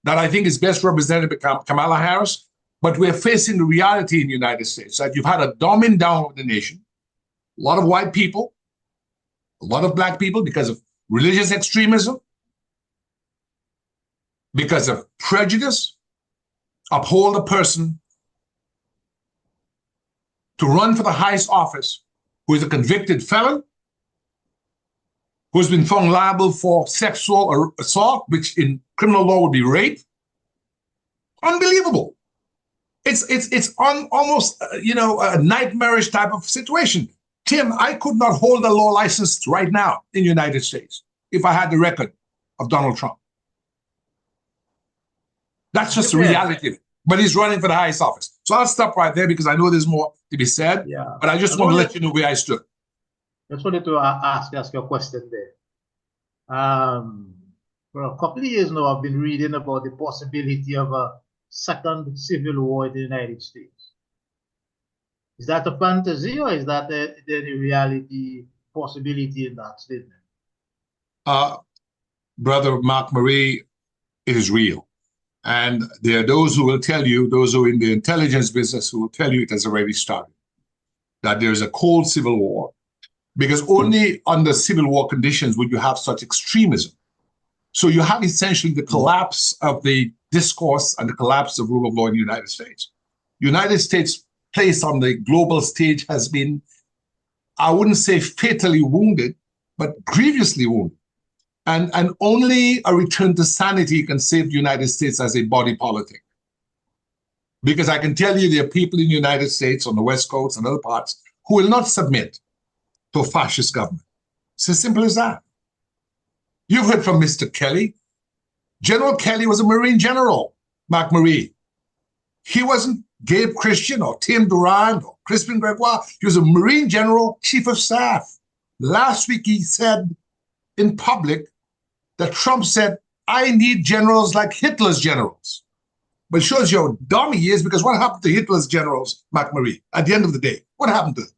that I think is best represented by Kamala Harris. But we're facing the reality in the United States that you've had a dumbing down of the nation. A lot of white people, a lot of black people because of religious extremism, because of prejudice, uphold a person to run for the highest office who is a convicted felon, who's been found liable for sexual assault, which in criminal law would be rape. Unbelievable. It's almost a nightmarish type of situation. Tim, I could not hold a law license right now in the United States if I had the record of Donald Trump. That's just the reality of it. But he's running for the highest office. So I'll stop right there because I know there's more to be said. Yeah. But I just want to let you know where I stood. Just wanted to ask you a question there. For a couple of years now, I've been reading about the possibility of a second civil war in the United States. Is that a fantasy or is that a reality possibility in that statement? Brother Mark Marie, it is real. And there are those who will tell you, those who are in the intelligence business, who will tell you it has already started, that there is a cold civil war, because only under civil war conditions would you have such extremism. So you have essentially the collapse of the discourse and the collapse of rule of law in the United States. United States' place on the global stage has been, I wouldn't say fatally wounded, but grievously wounded. And only a return to sanity can save the United States as a body politic. Because I can tell you there are people in the United States, on the West Coast and other parts, who will not submit to a fascist government. It's as simple as that. You've heard from Mr. Kelly. General Kelly was a Marine general, Mark Marie. He wasn't Gabe Christian or Tim Durand or Crispin Gregoire. He was a Marine general, chief of staff. Last week he said in public that Trump said, I need generals like Hitler's generals. But it shows you how dumb he is, because what happened to Hitler's generals, Mark Marie, at the end of the day? What happened to them?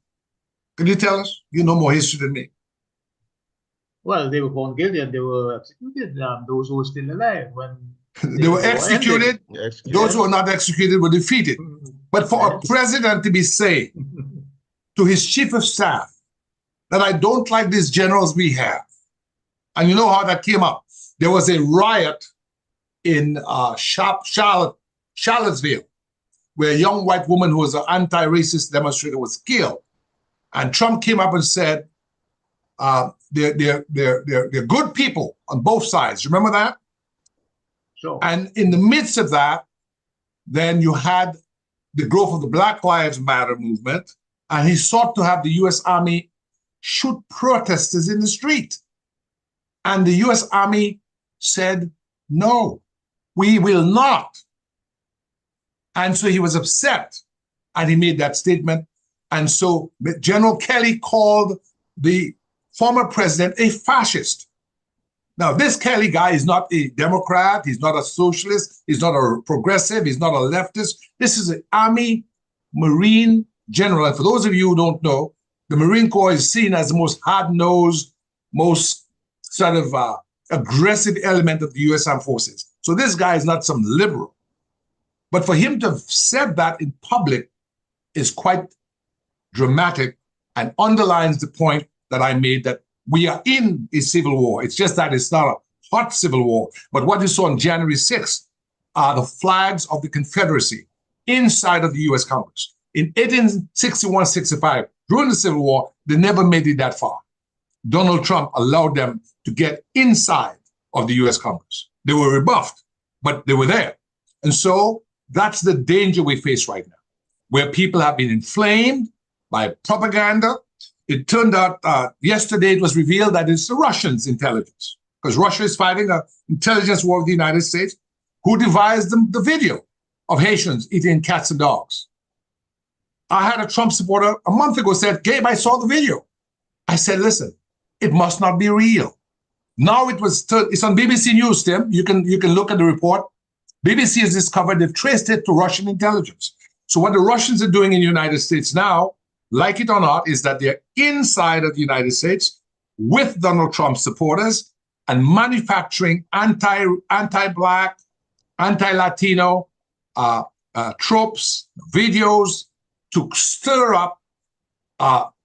Can you tell us? You know more history than me. Well, they were found guilty and they were executed. Those who were still alive when they were executed. Those who were not executed were defeated. But for a president to be saying to his chief of staff that I don't like these generals we have, and you know how that came up. There was a riot in Charlottesville, where a young white woman who was an anti-racist demonstrator was killed. And Trump came up and said, they're good people on both sides. Remember that? Sure. And in the midst of that, then you had the growth of the Black Lives Matter movement, and he sought to have the U.S. Army shoot protesters in the street. And the U.S. Army said, no, we will not. And so he was upset, and he made that statement. And so General Kelly called the former president a fascist. Now, this Kelly guy is not a Democrat, he's not a socialist, he's not a progressive, he's not a leftist. This is an Army Marine general. And for those of you who don't know, the Marine Corps is seen as the most hard-nosed, most sort of aggressive element of the U.S. Armed Forces. So this guy is not some liberal. But for him to have said that in public is quite dramatic and underlines the point that I made, that we are in a civil war. It's just that it's not a hot civil war. But what you saw on January 6th are the flags of the Confederacy inside of the U.S. Congress. In 1861-65, during the Civil War, they never made it that far. Donald Trump allowed them to get inside of the U.S. Congress. They were rebuffed, but they were there. And so that's the danger we face right now, where people have been inflamed by propaganda. It turned out yesterday it was revealed that it's the Russians' intelligence, because Russia is fighting an intelligence war with the United States, who devised the video of Haitians eating cats and dogs. I had a Trump supporter a month ago said, Gabe, I saw the video. I said, listen, it must not be real. Now it's on BBC News, Tim. You can look at the report. BBC has discovered they've traced it to Russian intelligence. So what the Russians are doing in the United States now, like it or not, is that they're inside of the United States with Donald Trump supporters and manufacturing anti-Black, anti-Latino tropes, videos to stir up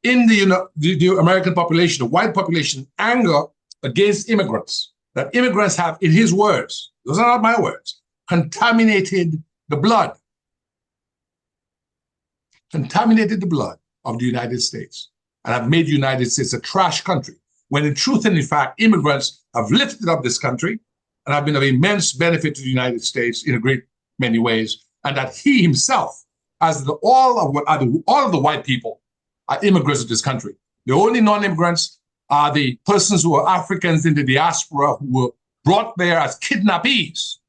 in the American population, the white population, anger against immigrants. That immigrants have, in his words, those are not my words, contaminated the blood of the United States and have made the United States a trash country, when in truth and in fact, immigrants have lifted up this country and have been of immense benefit to the United States in a great many ways, and that he himself, as all of the white people are immigrants to this country. The only non-immigrants are the persons who are Africans in the diaspora who were brought there as kidnappees,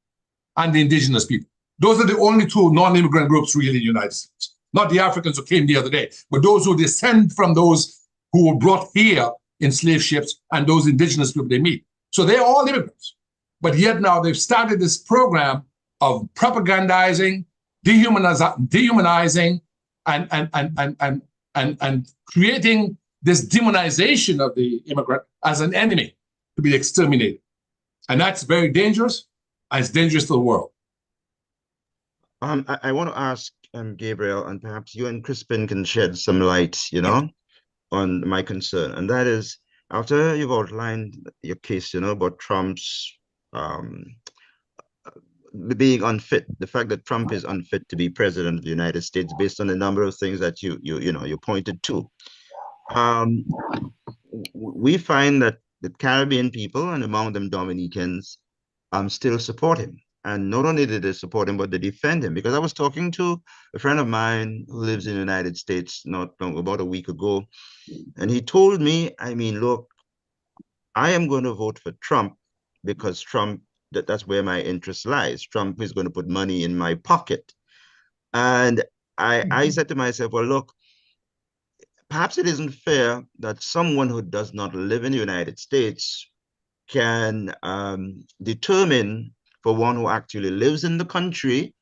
and the indigenous people. Those are the only two non-immigrant groups really in the United States. Not the Africans who came the other day, but those who descend from those who were brought here in slave ships and those indigenous people they meet. So they're all immigrants. But yet now they've started this program of propagandizing, dehumanizing, and creating this demonization of the immigrant as an enemy to be exterminated. And that's very dangerous, and it's dangerous to the world. I want to ask Gabriel, and perhaps you and Crispin can shed some light, on my concern. And that is, after you've outlined your case, about Trump's being unfit, the fact that Trump is unfit to be president of the United States based on a number of things that you pointed to. We find that the Caribbean people, and among them Dominicans, still support him. And not only did they support him, but they defend him. Because I was talking to a friend of mine who lives in the United States not long, about a week ago, and he told me, look, I am going to vote for Trump because Trump, that's where my interest lies. Trump is going to put money in my pocket. And I said to myself, well, look, perhaps it isn't fair that someone who does not live in the United States can determine for one who actually lives in the country,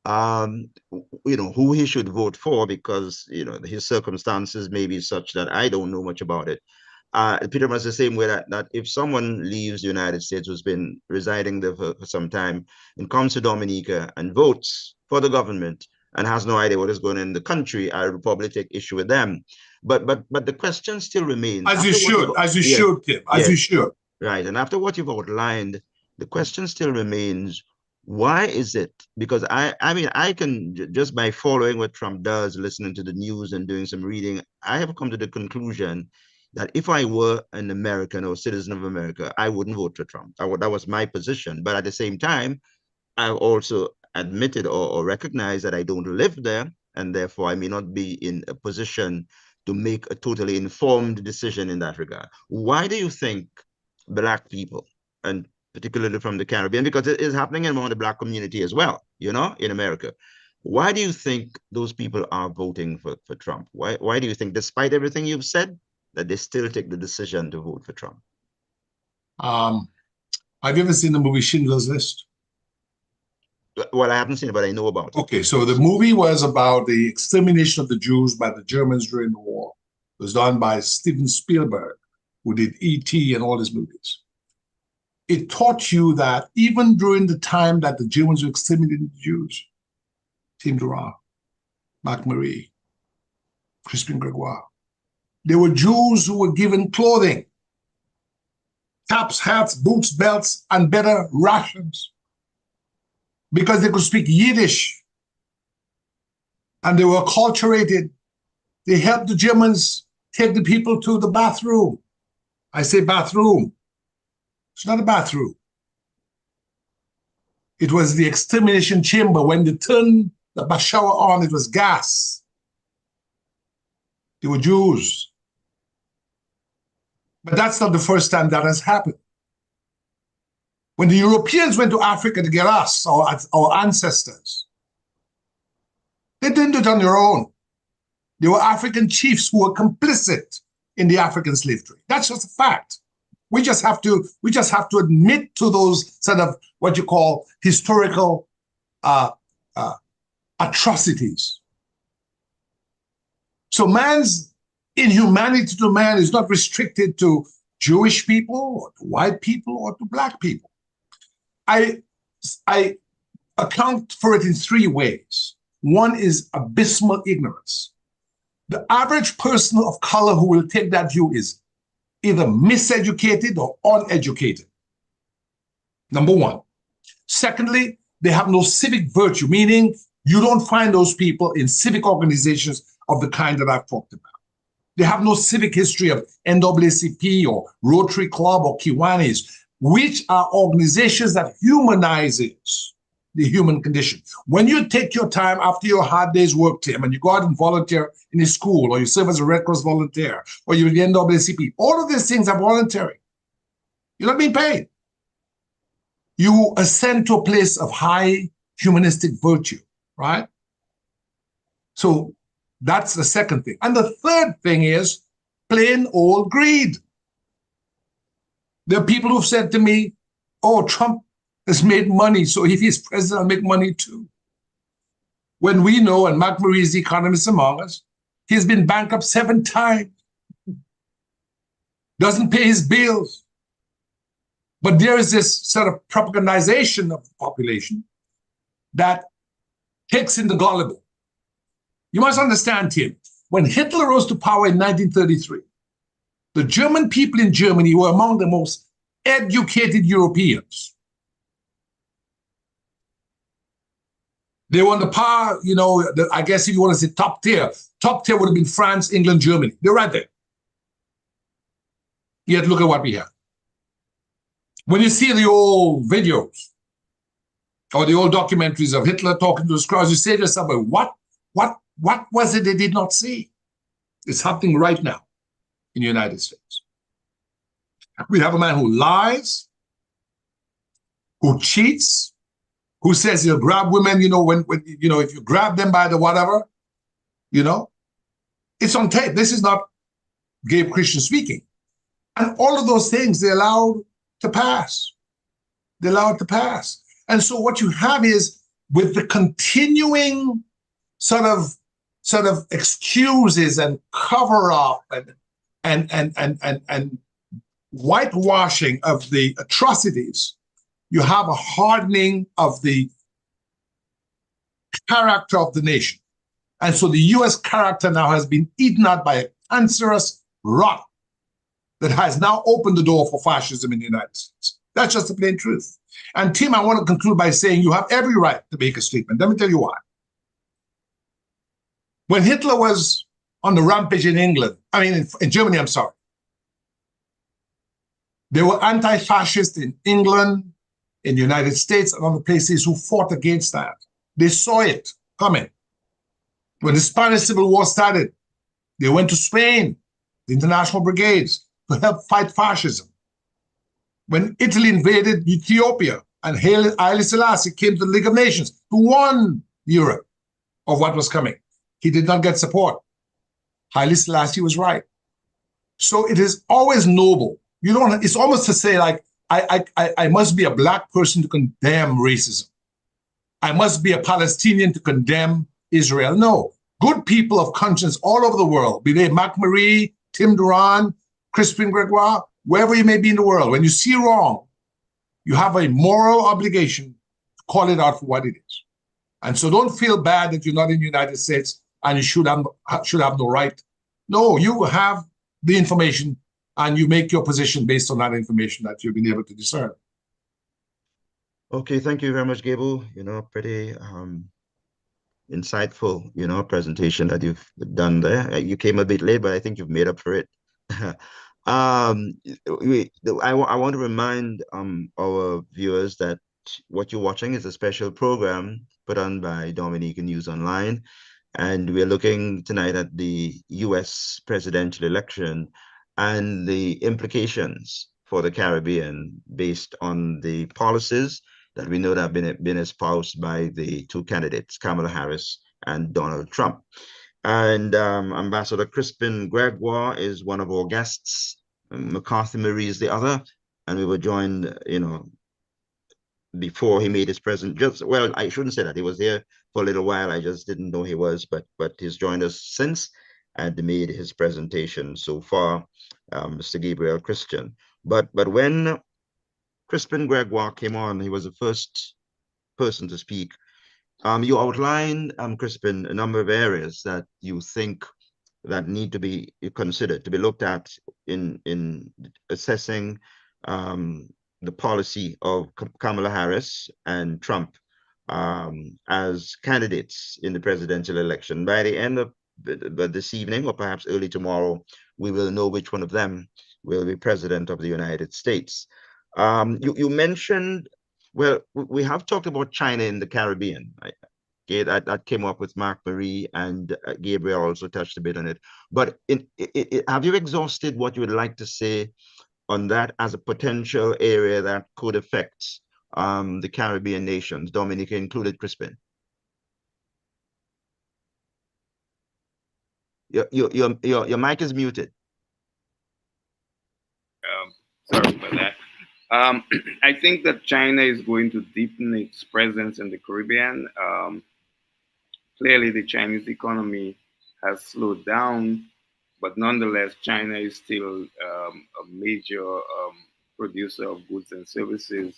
who he should vote for, because, his circumstances may be such that I don't know much about it. Pretty much the same way that if someone leaves the United States, who's been residing there for some time, and comes to Dominica and votes for the government and has no idea what is going on in the country, I would probably take issue with them. But the question still remains. As you should, Tim, as you should. Right, and after what you've outlined, the question still remains, why is it? Because I can, just by following what Trump does, listening to the news and doing some reading, I have come to the conclusion that if I were an American or citizen of America, I wouldn't vote for Trump. That was my position. But at the same time, I also admitted or recognized that I don't live there, and therefore I may not be in a position to make a totally informed decision in that regard. Why do you think Black people, and particularly from the Caribbean, because it is happening among the Black community as well, in America, why do you think those people are voting for Trump? Why do you think, despite everything you've said, that they still take the decision to vote for Trump? Have you ever seen the movie Schindler's List? Well, I haven't seen it, but I know about it. Okay, so the movie was about the extermination of the Jews by the Germans during the war. It was done by Steven Spielberg, who did E.T. and all his movies. It taught you that even during the time that the Germans were exterminating the Jews, Tim Durant, McCarthy Marie, Crispin Gregoire, there were Jews who were given clothing, caps, hats, boots, belts, and better rations, because they could speak Yiddish and they were acculturated. They helped the Germans take the people to the bathroom. I say bathroom. It's not a bathroom. It was the extermination chamber. When they turned the shower on, it was gas. They were Jews. But that's not the first time that has happened. When the Europeans went to Africa to get us, our ancestors, they didn't do it on their own. There were African chiefs who were complicit in the African slave trade. That's just a fact. We just have to admit to those sort of what you call historical atrocities. So man's inhumanity to man is not restricted to Jewish people or to white people or to Black people. I account for it in three ways. One is abysmal ignorance. The average person of color who will take that view is either miseducated or uneducated. Number one. Secondly, they have no civic virtue, meaning you don't find those people in civic organizations of the kind that I've talked about. They have no civic history of NAACP or Rotary Club or Kiwanis, which are organizations that humanizes the human condition. When you take your time after your hard day's work, Tim, and you go out and volunteer in a school, or you serve as a Red Cross volunteer, or you're in the NAACP, all of these things are voluntary. You're not being paid. You ascend to a place of high humanistic virtue, right? So that's the second thing. And the third thing is plain old greed. There are people who've said to me, oh, Trump has made money, so if he's president, I'll make money too. When we know, and McCarthy Marie is the economist among us, he's been bankrupt 7 times, doesn't pay his bills. But there is this sort of propagandization of the population that takes in the gullible. You must understand, Tim, when Hitler rose to power in 1933, the German people in Germany were among the most educated Europeans. They were on the par, I guess if you want to say top tier would have been France, England, Germany. They're right there. Yet look at what we have. When you see the old videos or the old documentaries of Hitler talking to his crowds, you say to yourself, what was it they did not see? It's happening right now in the United States. We have a man who lies, who cheats, who says he'll grab women, when if you grab them by the whatever, it's on tape. This is not Gabriel Christian speaking. And all of those things they allowed to pass. They allowed it to pass. And so what you have is, with the continuing sort of excuses and cover up and whitewashing of the atrocities, you have a hardening of the character of the nation. And so the US character now has been eaten out by a cancerous rot that has now opened the door for fascism in the United States. That's just the plain truth. And Tim, I want to conclude by saying you have every right to make a statement. Let me tell you why. When Hitler was on the rampage in England, in Germany, I'm sorry, There were anti-fascists in England, in the United States, and other places who fought against that. They saw it coming. When the Spanish Civil War started, they went to Spain, the international brigades, to help fight fascism. When Italy invaded Ethiopia and Haile Selassie came to the League of Nations to warn Europe of what was coming, he did not get support. Haile Selassie was right. So it is always noble. You don't. It's almost to say like I must be a black person to condemn racism. I must be a Palestinian to condemn Israel. No, good people of conscience all over the world, be they McCarthy Marie, Tim Duran, Crispin Gregoire, wherever you may be in the world, when you see wrong, you have a moral obligation to call it out for what it is. And so don't feel bad that you're not in the United States and you should have no right. No, you have the information and you make your position based on that information that you've been able to discern. Okay, thank you very much, Gable. Pretty insightful, presentation that you've done there. You came a bit late, but I think you've made up for it. I want to remind our viewers that what you're watching is a special program put on by Dominica News Online. And we're looking tonight at the US presidential election and the implications for the Caribbean based on the policies that we know that have been espoused by the two candidates, Kamala Harris and Donald Trump. And Ambassador Crispin Gregoire is one of our guests. McCarthy Marie is the other. And we were joined, before he made his presence. Well, I shouldn't say that. He was here for a little while. I just didn't know he was, but he's joined us since and made his presentation so far, Mr. Gabriel Christian. But when Crispin Gregoire came on, he was the first person to speak. You outlined, Crispin, a number of areas that you think that need to be considered, to be looked at in assessing the policy of Kamala Harris and Trump as candidates in the presidential election. By the end of this evening, or perhaps early tomorrow, we will know which one of them will be president of the United States. You mentioned, well, we have talked about China in the Caribbean. Okay, that came up with McCarthy Marie, and Gabriel also touched a bit on it. But have you exhausted what you would like to say on that as a potential area that could affect the Caribbean nations, Dominica included, Crispin? Your mic is muted. Sorry about that. I think that China is going to deepen its presence in the Caribbean. Clearly, the Chinese economy has slowed down, but nonetheless, China is still a major producer of goods and services,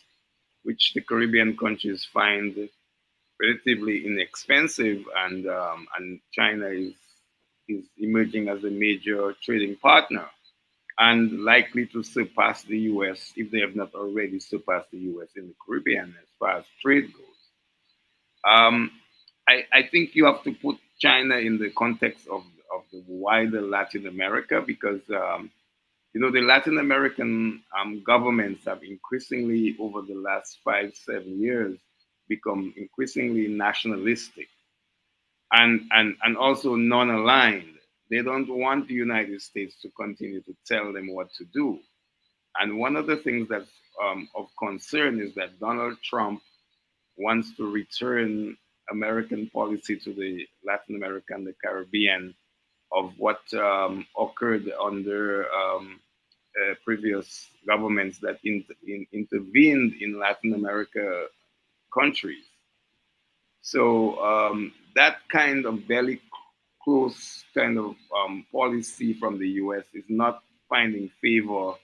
which the Caribbean countries find relatively inexpensive, and China is emerging as a major trading partner and likely to surpass the U.S. if they have not already surpassed the U.S. in the Caribbean as far as trade goes. I think you have to put China in the context of the wider Latin America, because the Latin American governments have increasingly, over the last 5-7 years, become increasingly nationalistic and also non-aligned. They don't want the United States to continue to tell them what to do. And one of the things that's of concern is that Donald Trump wants to return American policy to the Latin America and the Caribbean of what occurred under previous governments that intervened in Latin America countries. So that kind of belly close kind of policy from the US is not finding favor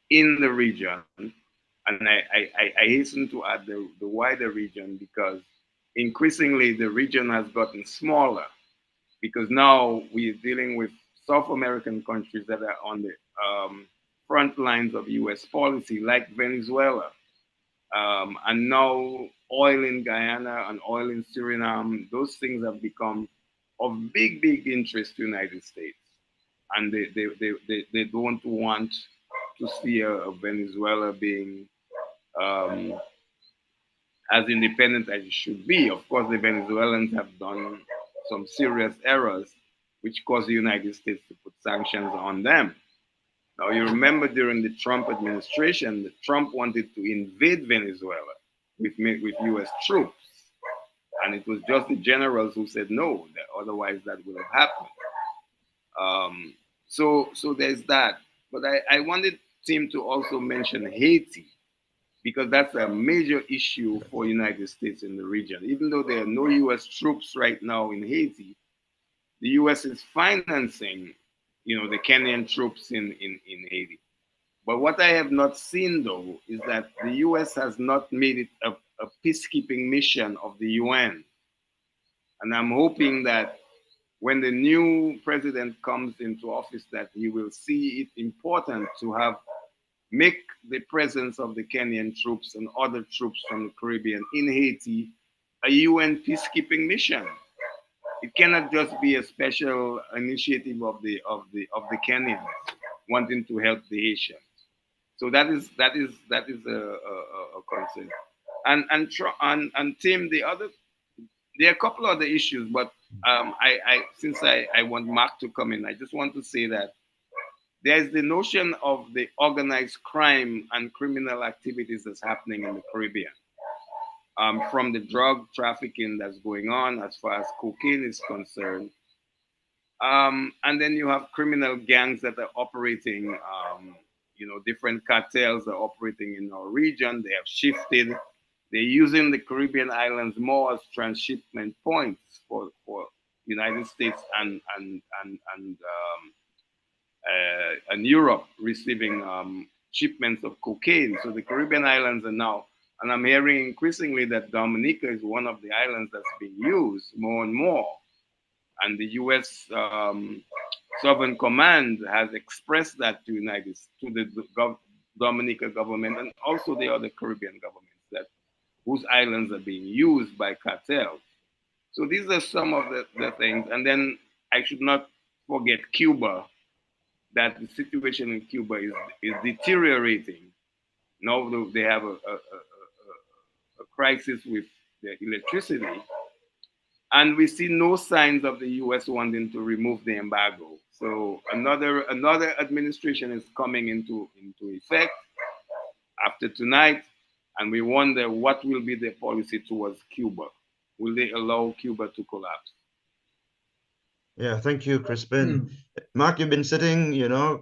in the region. And I hasten to add the wider region, because increasingly the region has gotten smaller, because now we're dealing with South American countries that are on the front lines of US policy, like Venezuela. And now oil in Guyana and oil in Suriname, those things have become of big interest to the United States. And they don't want to see Venezuela being as independent as it should be. Of course, the Venezuelans have done some serious errors, which caused the United States to put sanctions on them. Now, you remember during the Trump administration, Trump wanted to invade Venezuela with U.S. troops. And it was just the generals who said no, otherwise that would have happened. So there's that. But I wanted Tim to also mention Haiti, because that's a major issue for United States in the region. Even though there are no U.S. troops right now in Haiti, the U.S. is financing, the Kenyan troops in Haiti. But what I have not seen, though, is that the U.S. has not made it a peacekeeping mission of the UN. And I'm hoping that when the new president comes into office, that he will see it important to make the presence of the Kenyan troops and other troops from the Caribbean in Haiti a UN peacekeeping mission. It cannot just be a special initiative of the Kenyans wanting to help the Haitians. So that is a concern. And Tim, there are a couple other issues, but since I want Mark to come in, I just want to say that there's the notion of the organized crime and criminal activities that's happening in the Caribbean. From the drug trafficking that's going on as far as cocaine is concerned. And then you have criminal gangs that are operating, different cartels are operating in our region. They have shifted. They're using the Caribbean islands more as transshipment points for United States and Europe receiving shipments of cocaine. So the Caribbean islands are now, and I'm hearing increasingly that Dominica is one of the islands that's being used more and more. And the U.S. Sovereign Command has expressed that to the Dominica government and also the other Caribbean governments whose islands are being used by cartels. So these are some of the things. And then I should not forget Cuba, that the situation in Cuba is deteriorating. Now they have a crisis with the electricity. And we see no signs of the U.S. wanting to remove the embargo. So another administration is coming into effect after tonight, and we wonder what will be their policy towards Cuba. Will they allow Cuba to collapse? Yeah, thank you, Crispin. Mark, you've been sitting,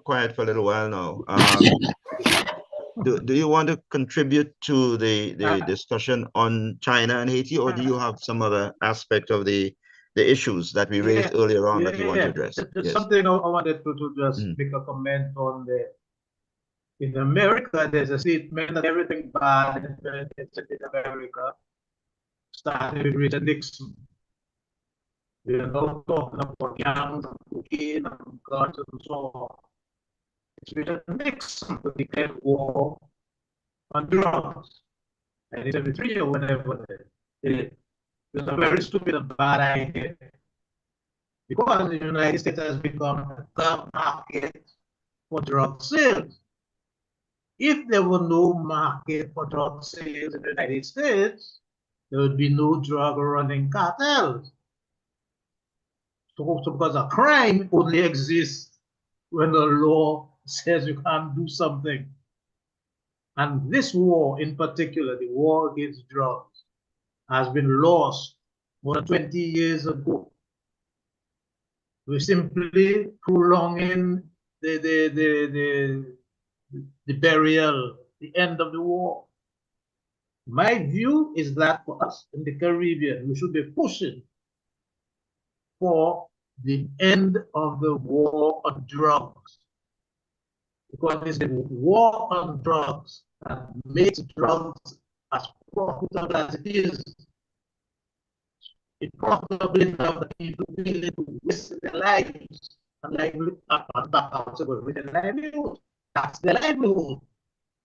quiet for a little while now. Do you want to contribute to the discussion on China and Haiti, or do you have some other aspect of the issues that we raised earlier on that you want to address? There's something I wanted to just make a comment on. In America, there's a statement that everything bad in America started with Richard Nixon. Talking about gangs and cocaine and guns and so on. It's Richard Nixon who declared war on drugs. And it's every 3 years whenever it was a very stupid and bad idea. Because the United States has become a dark market for drug sales. If there were no market for drug sales in the United States, there would be no drug running cartels. So because a crime only exists when the law says you can't do something. And this war in particular, the war against drugs, has been lost more than 20 years ago. We're simply prolonging the burial, the end of the war. My view is that for us in the Caribbean, we should be pushing for the end of the war on drugs. Because it's the war on drugs that makes drugs as profitable as it is. It's profitable enough that people willing to risk their lives and livelihood. That's their livelihood.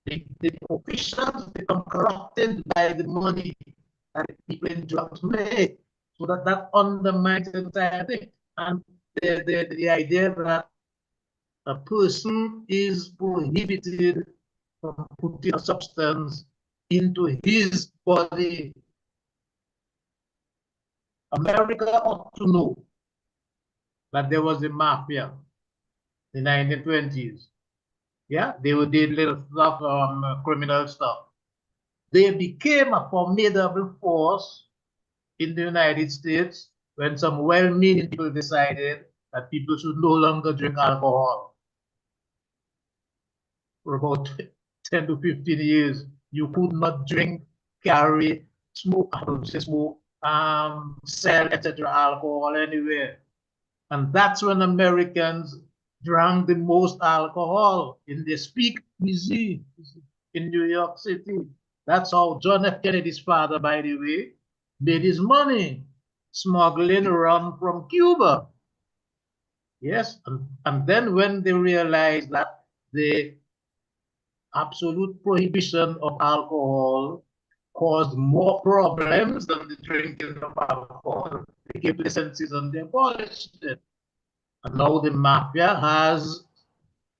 The officials become corrupted by the money that the people in drugs make. So that undermines the entire thing. And the idea that a person is prohibited from putting a substance into his body, America ought to know that there was a mafia in the 1920s. Yeah, they did little stuff, criminal stuff. They became a formidable force in the United States when some well-meaning people decided that people should no longer drink alcohol. For about 10 to 15 years, you could not drink, carry, smoke, sell, etc., alcohol anywhere. And that's when Americans drank the most alcohol in the speakeasy in New York City. That's how John F. Kennedy's father, by the way, made his money, smuggling rum from Cuba. Yes, and then when they realized that the absolute prohibition of alcohol caused more problems than the drinking of alcohol, they gave licenses and they abolished it. And now the mafia has,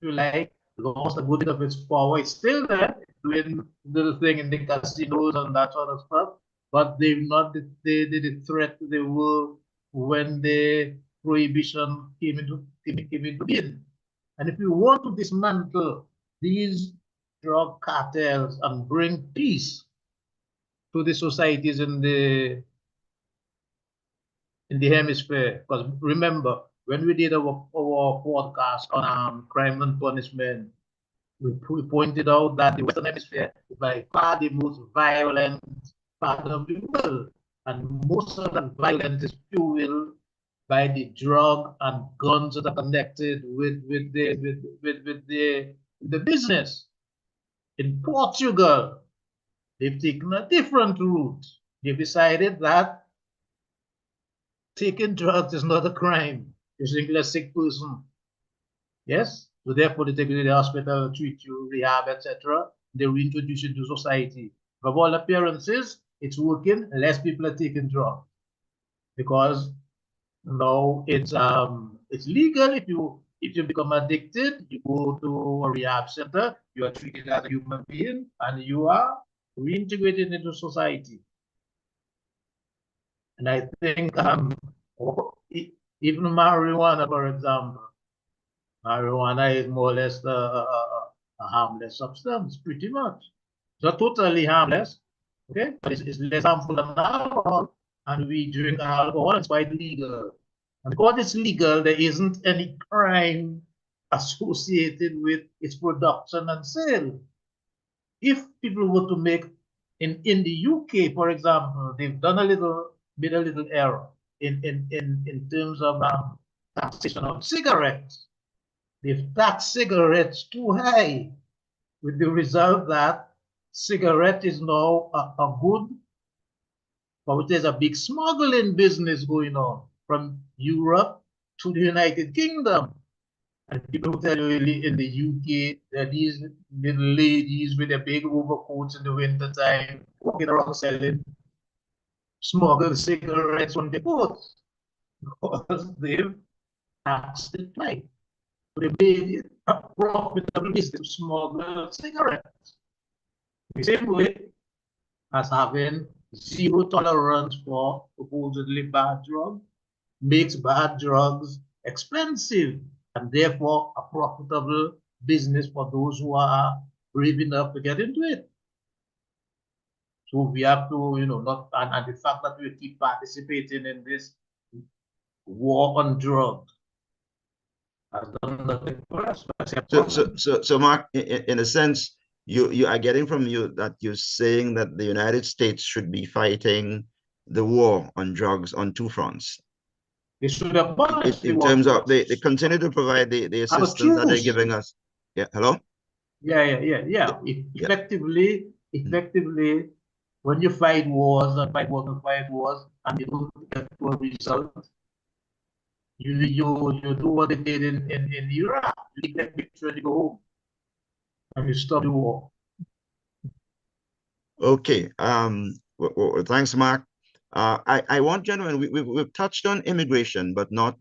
if you like, lost a good bit of its power. It's still there, doing little thing in the casinos and that sort of stuff, but they've not the threat they were when the prohibition came into being. And if you want to dismantle these drug cartels and bring peace to the societies in the hemisphere, because remember, when we did our podcast on crime and punishment, we pointed out that the Western Hemisphere is by far the most violent part of the world, and most of that violence is fueled by the drug and guns that are connected with the business. In Portugal, they've taken a different route. They've decided that taking drugs is not a crime. You're a sick person. Yes? So therefore they take you to the hospital, treat you, rehab, etc. They reintroduce you to society. From all appearances, it's working, less people are taking drugs. Because now it's legal if you become addicted, you go to a rehab center, you are treated as a human being, and you are reintegrated into society. And I think even marijuana, for example, marijuana is more or less a harmless substance, pretty much. It's not totally harmless, okay? But it's less harmful than alcohol, and we drink alcohol, it's quite legal. And because it's legal, there isn't any crime associated with its production and sale. If people were to make, in the UK, for example, they've done a little error in terms of taxation of cigarettes. They've taxed cigarettes too high, with the result that cigarette is now a good, but there's a big smuggling business going on from Europe to the United Kingdom. And people tell you in the UK that these little ladies with their big overcoats in the wintertime walking around selling smuggled cigarettes on the boats because they've taxed it right. So they made it a profitable business to smuggle cigarettes. The same way as having zero tolerance for supposedly bad drugs makes bad drugs expensive and therefore a profitable business for those who are brave enough to get into it. So we have to, not, and the fact that we keep participating in this war on drugs has done nothing for us. So Mark, in a sense, you are getting from you that you're saying that the United States should be fighting the war on drugs on two fronts. They should abolish in terms of they continue to provide the assistance that they're giving us. Yeah, hello? Yeah. Effectively, when you fight wars and fight wars and you don't get to a result, you do what they did in Iraq. You get victory and you go home. And you stop the war. Okay. Thanks, Mark. I want, gentlemen, we've touched on immigration, but not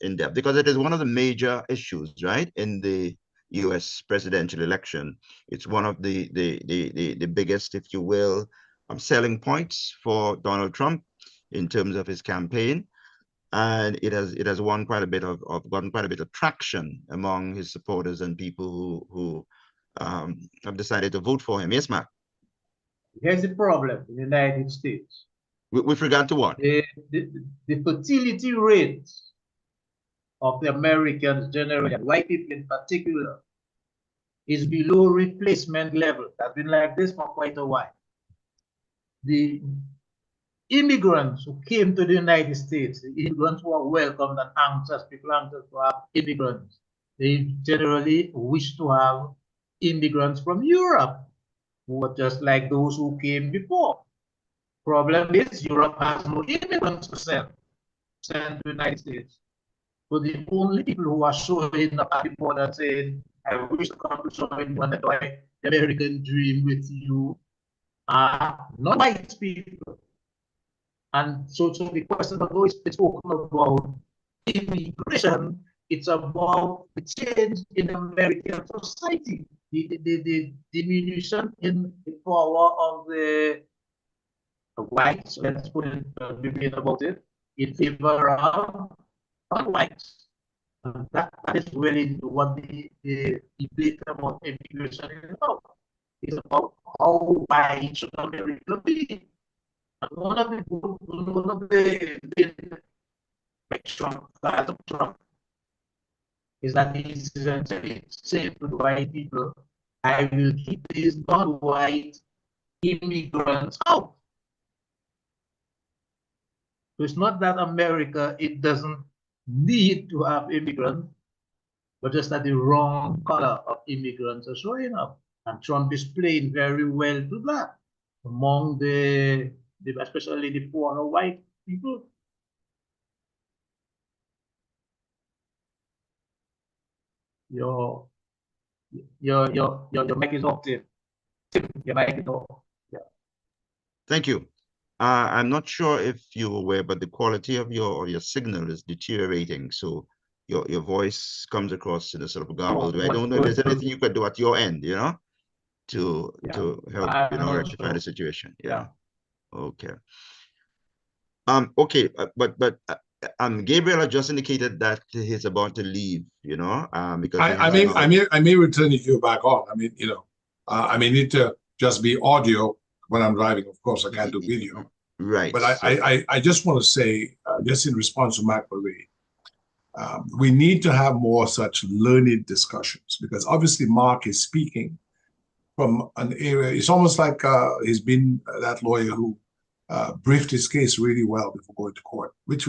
in depth, because it is one of the major issues, right, in the U.S. presidential election. It's one of the biggest, if you will, selling points for Donald Trump in terms of his campaign, and it has won quite a bit of gotten quite a bit of traction among his supporters and people who have decided to vote for him. Yes, Matt. Here's the problem in the United States. With regard to what? The fertility rate of the Americans generally, and white people in particular, is below replacement level. That's been like this for quite a while. immigrants who came to the United States, the immigrants who are welcomed and anxious, people anxious to have immigrants, they generally wish to have immigrants from Europe, who are just like those who came before. Problem is, Europe has no immigrants to send to the United States. So the only people who are showing up at the border saying, I wish to come to someone that I the American dream with you are not white people. And so the question of always spoken about immigration, it's about the change in American society, the diminution in the power of the whites, let's put it, debate about it, in favor of non-whites. And that is really what the debate about immigration is about. It's about how white should America be. And one of the of Trump is that he's essentially saying to the white people, I will keep these non-white immigrants out. So it's not that America, it doesn't need to have immigrants, but just that the wrong color of immigrants are showing up. And Trump is playing very well to that among especially the poorer white people. Your mic is off, Tim. Your mic is off. Yeah. Thank you. I'm not sure if you're aware, but the quality of your signal is deteriorating. So your voice comes across in a sort of garbled way. I don't know if there's anything you could do at your end, to help, rectify the situation. Yeah. Okay. Okay, but Gabriel had just indicated that he's about to leave, because I may return if you're back on. I may need to just be audio when I'm driving. Of course, I can't do video. Right. But I just want to say, just in response to McCarthy Marie, we need to have more such learned discussions, because obviously Mark is speaking from an area. It's almost like he's been that lawyer who briefed his case really well before going to court, which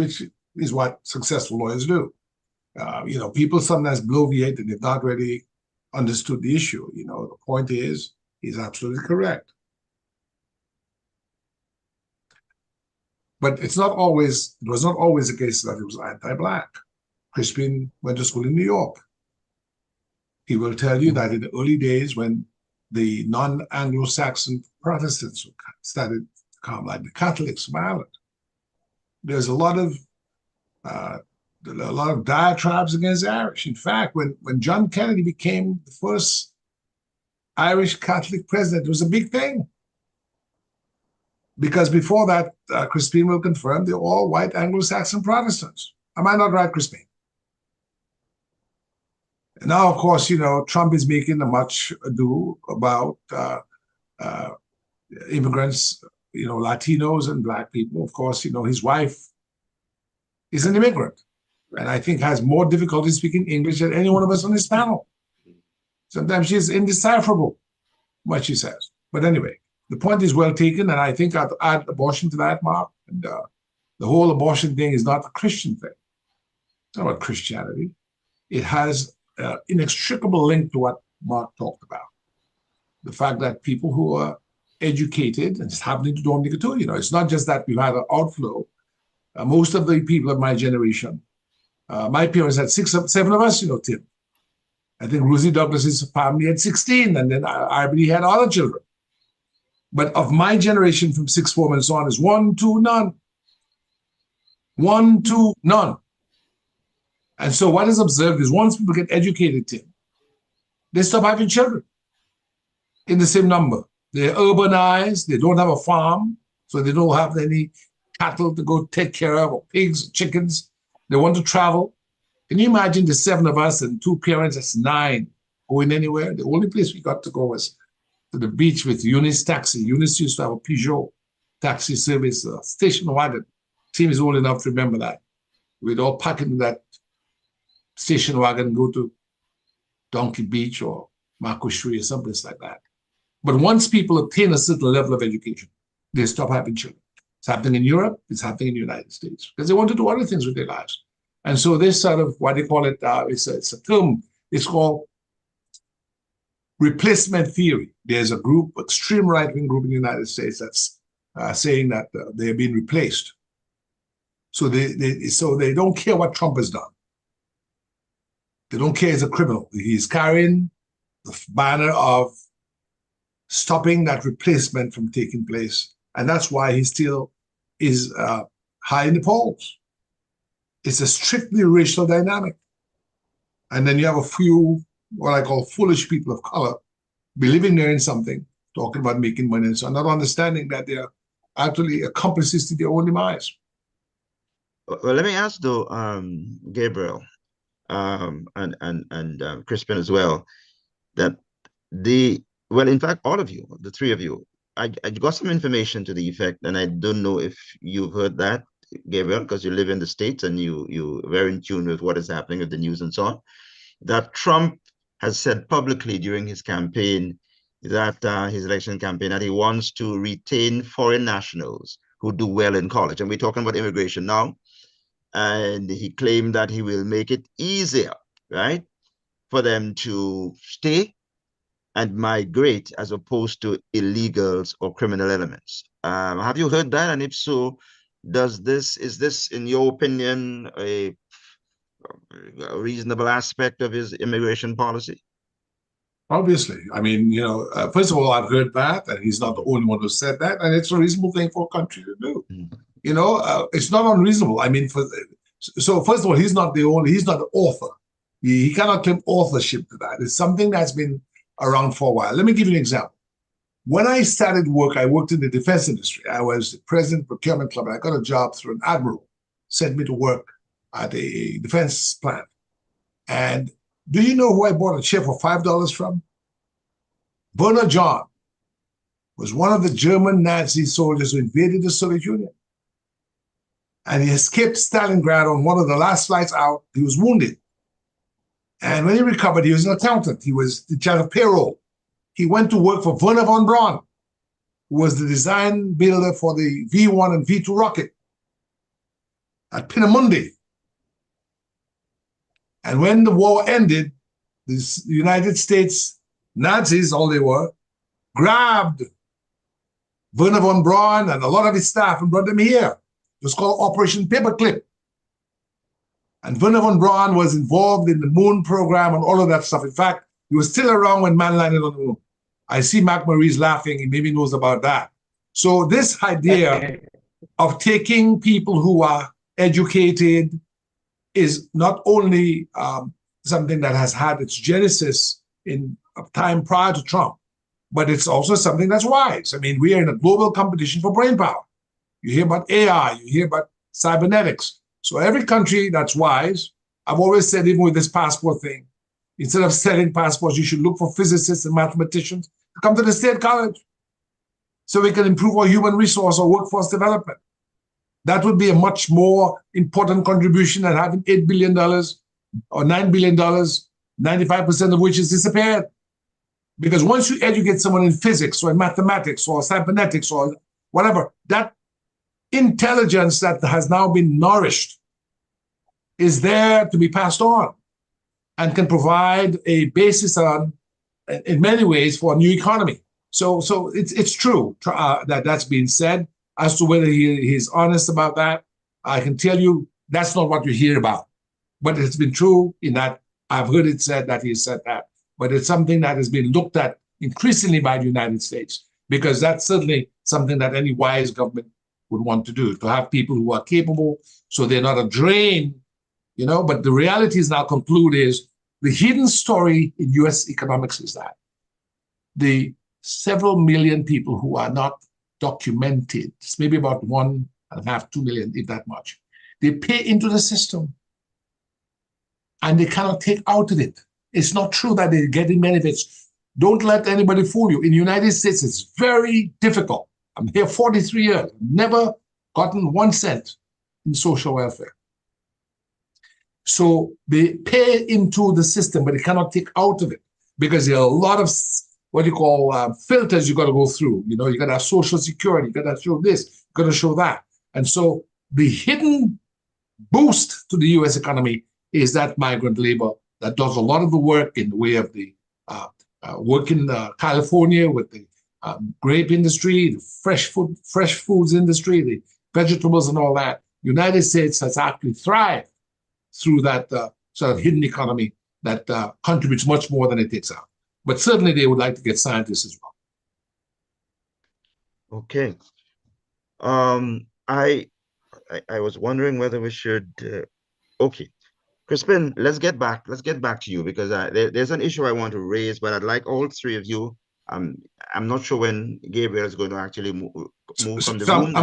is what successful lawyers do. People sometimes bloviate and they've not really understood the issue. The point is, he's absolutely correct. But it was not always the case that he was anti-Black. Crispin went to school in New York. He will tell you that in the early days, when the non-Anglo-Saxon Protestants started to come, like the Catholics from Ireland, there's a lot of diatribes against the Irish. In fact, when John Kennedy became the first Irish Catholic president, it was a big thing. Because before that, Crispin will confirm, they're all white Anglo-Saxon Protestants. Am I not right, Crispin? And now, of course, Trump is making a much ado about immigrants, Latinos and Black people. Of course, his wife is an immigrant, and I think has more difficulty speaking English than any one of us on this panel. Sometimes she's indecipherable, what she says. But anyway, the point is well taken, and I think I'd add abortion to that, Mark. And the whole abortion thing is not a Christian thing. It's not about Christianity. It has an inextricable link to what Mark talked about. The fact that people who are educated, and it's happening to Dominica too, it's not just that we've had an outflow. Most of the people of my generation, my parents had 7 of us, Tim. I think Rosie Douglas's family had 16, and then I really had other children. But of my generation from sixth form and so on is 1, 2, none. 1, 2, none. And so what is observed is once people get educated, Tim, they stop having children in the same number. They're urbanized, they don't have a farm, so they don't have any cattle to go take care of, or pigs, or chickens. They want to travel. Can you imagine the 7 of us and 2 parents, that's 9, going anywhere? The only place we got to go was to the beach with Eunice Taxi. Eunice used to have a Peugeot taxi service, station wagon. Tim is old enough to remember that. We'd all pack in that station wagon and go to Donkey Beach or Marco Shui or someplace like that. But once people attain a certain level of education, they stop having children. It's happening in Europe, it's happening in the United States, because they want to do other things with their lives. And so this sort of, what they call it, it's a term, it's called replacement theory. There's a group, extreme right-wing group in the United States that's saying that they're being replaced. So they don't care what Trump has done. They don't care he's a criminal. He's carrying the banner of stopping that replacement from taking place. And that's why he still is high in the polls. It's a strictly racial dynamic. And then you have a few, what I call foolish people of color, believing they're in something, talking about making money, and so not understanding that they're actually accomplices to their own demise. Well, let me ask though, Gabriel, and Crispin as well, that well, in fact, all of you, the 3 of you, I got some information to the effect, and I don't know if you've heard that, Gabriel, because you live in the States and you're very in tune with what is happening with the news and so on, that Trump has said publicly during his campaign, that his election campaign, that he wants to retain foreign nationals who do well in college. And we're talking about immigration now. And he claimed that he will make it easier, right, for them to stay and migrate as opposed to illegals or criminal elements. Have you heard that? And if so, is this, in your opinion, a reasonable aspect of his immigration policy? Obviously. I mean, first of all, I've heard that, and he's not the only one who said that, and it's a reasonable thing for a country to do. It's not unreasonable. I mean, so first of all, he's not the author. He cannot claim authorship to that. It's something that's been around for a while. Let me give you an example. When I started work, I worked in the defense industry. I was the president of the procurement club, and I got a job through an admiral, sent me to work at a defense plant. And do you know who I bought a chair for $5 from? Werner John was one of the German Nazi soldiers who invaded the Soviet Union. And he escaped Stalingrad on one of the last flights out. He was wounded. And when he recovered, he was an accountant. He was in charge of payroll. He went to work for Werner von Braun, who was the design builder for the V-1 and V-2 rocket at Peenemünde. And when the war ended, the United States Nazis, all they were, grabbed Werner von Braun and a lot of his staff and brought them here. It was called Operation Paperclip. And Werner von Braun was involved in the moon program and all of that stuff. In fact, he was still around when man landed on the moon. I see Mac Marie's laughing. He maybe knows about that. So this idea of taking people who are educated is not only something that has had its genesis in a time prior to Trump, but it's also something that's wise. I mean, we are in a global competition for brain power. You hear about AI, you hear about cybernetics. So every country that's wise, I've always said, even with this passport thing, instead of selling passports, you should look for physicists and mathematicians to come to the state college so we can improve our human resource or workforce development. That would be a much more important contribution than having $8 billion or $9 billion, 95% of which is disappeared. Because once you educate someone in physics or in mathematics or cybernetics or whatever, that intelligence that has now been nourished is there to be passed on and can provide a basis on, in many ways, for a new economy. So it's true that that's being said. As to whether he's honest about that, I can tell you that's not what you hear about. But it's been true in that I've heard it said that he said that. But it's something that has been looked at increasingly by the United States. because that's certainly something that any wise government would want to do, to have people who are capable so they're not a drain, But the reality is now conclude is the hidden story in US economics is that the several million people who are not documented, it's maybe about 1.5, 2 million, if that much, they pay into the system and they cannot take out of it. It's not true that they're getting benefits. Don't let anybody fool you. In the United States, it's very difficult. I'm here 43 years, never gotten 1 cent in social welfare. So they pay into the system, but they cannot take out of it because there are a lot of what you call filters you got to go through. You got to have Social Security, you got to show this, you got to show that. And so the hidden boost to the U.S. economy is that migrant labor that does a lot of the work in the way of the work in California with the grape industry, the fresh foods industry, the vegetables and all that. United States has actually thrived through that sort of hidden economy that contributes much more than it takes out. But certainly they would like to get scientists as well. Okay. I was wondering whether we should. Okay, Crispin, let's get back to you because there's an issue I want to raise, but I'd like all three of you. I'm not sure when Gabriel is going to actually move from the room.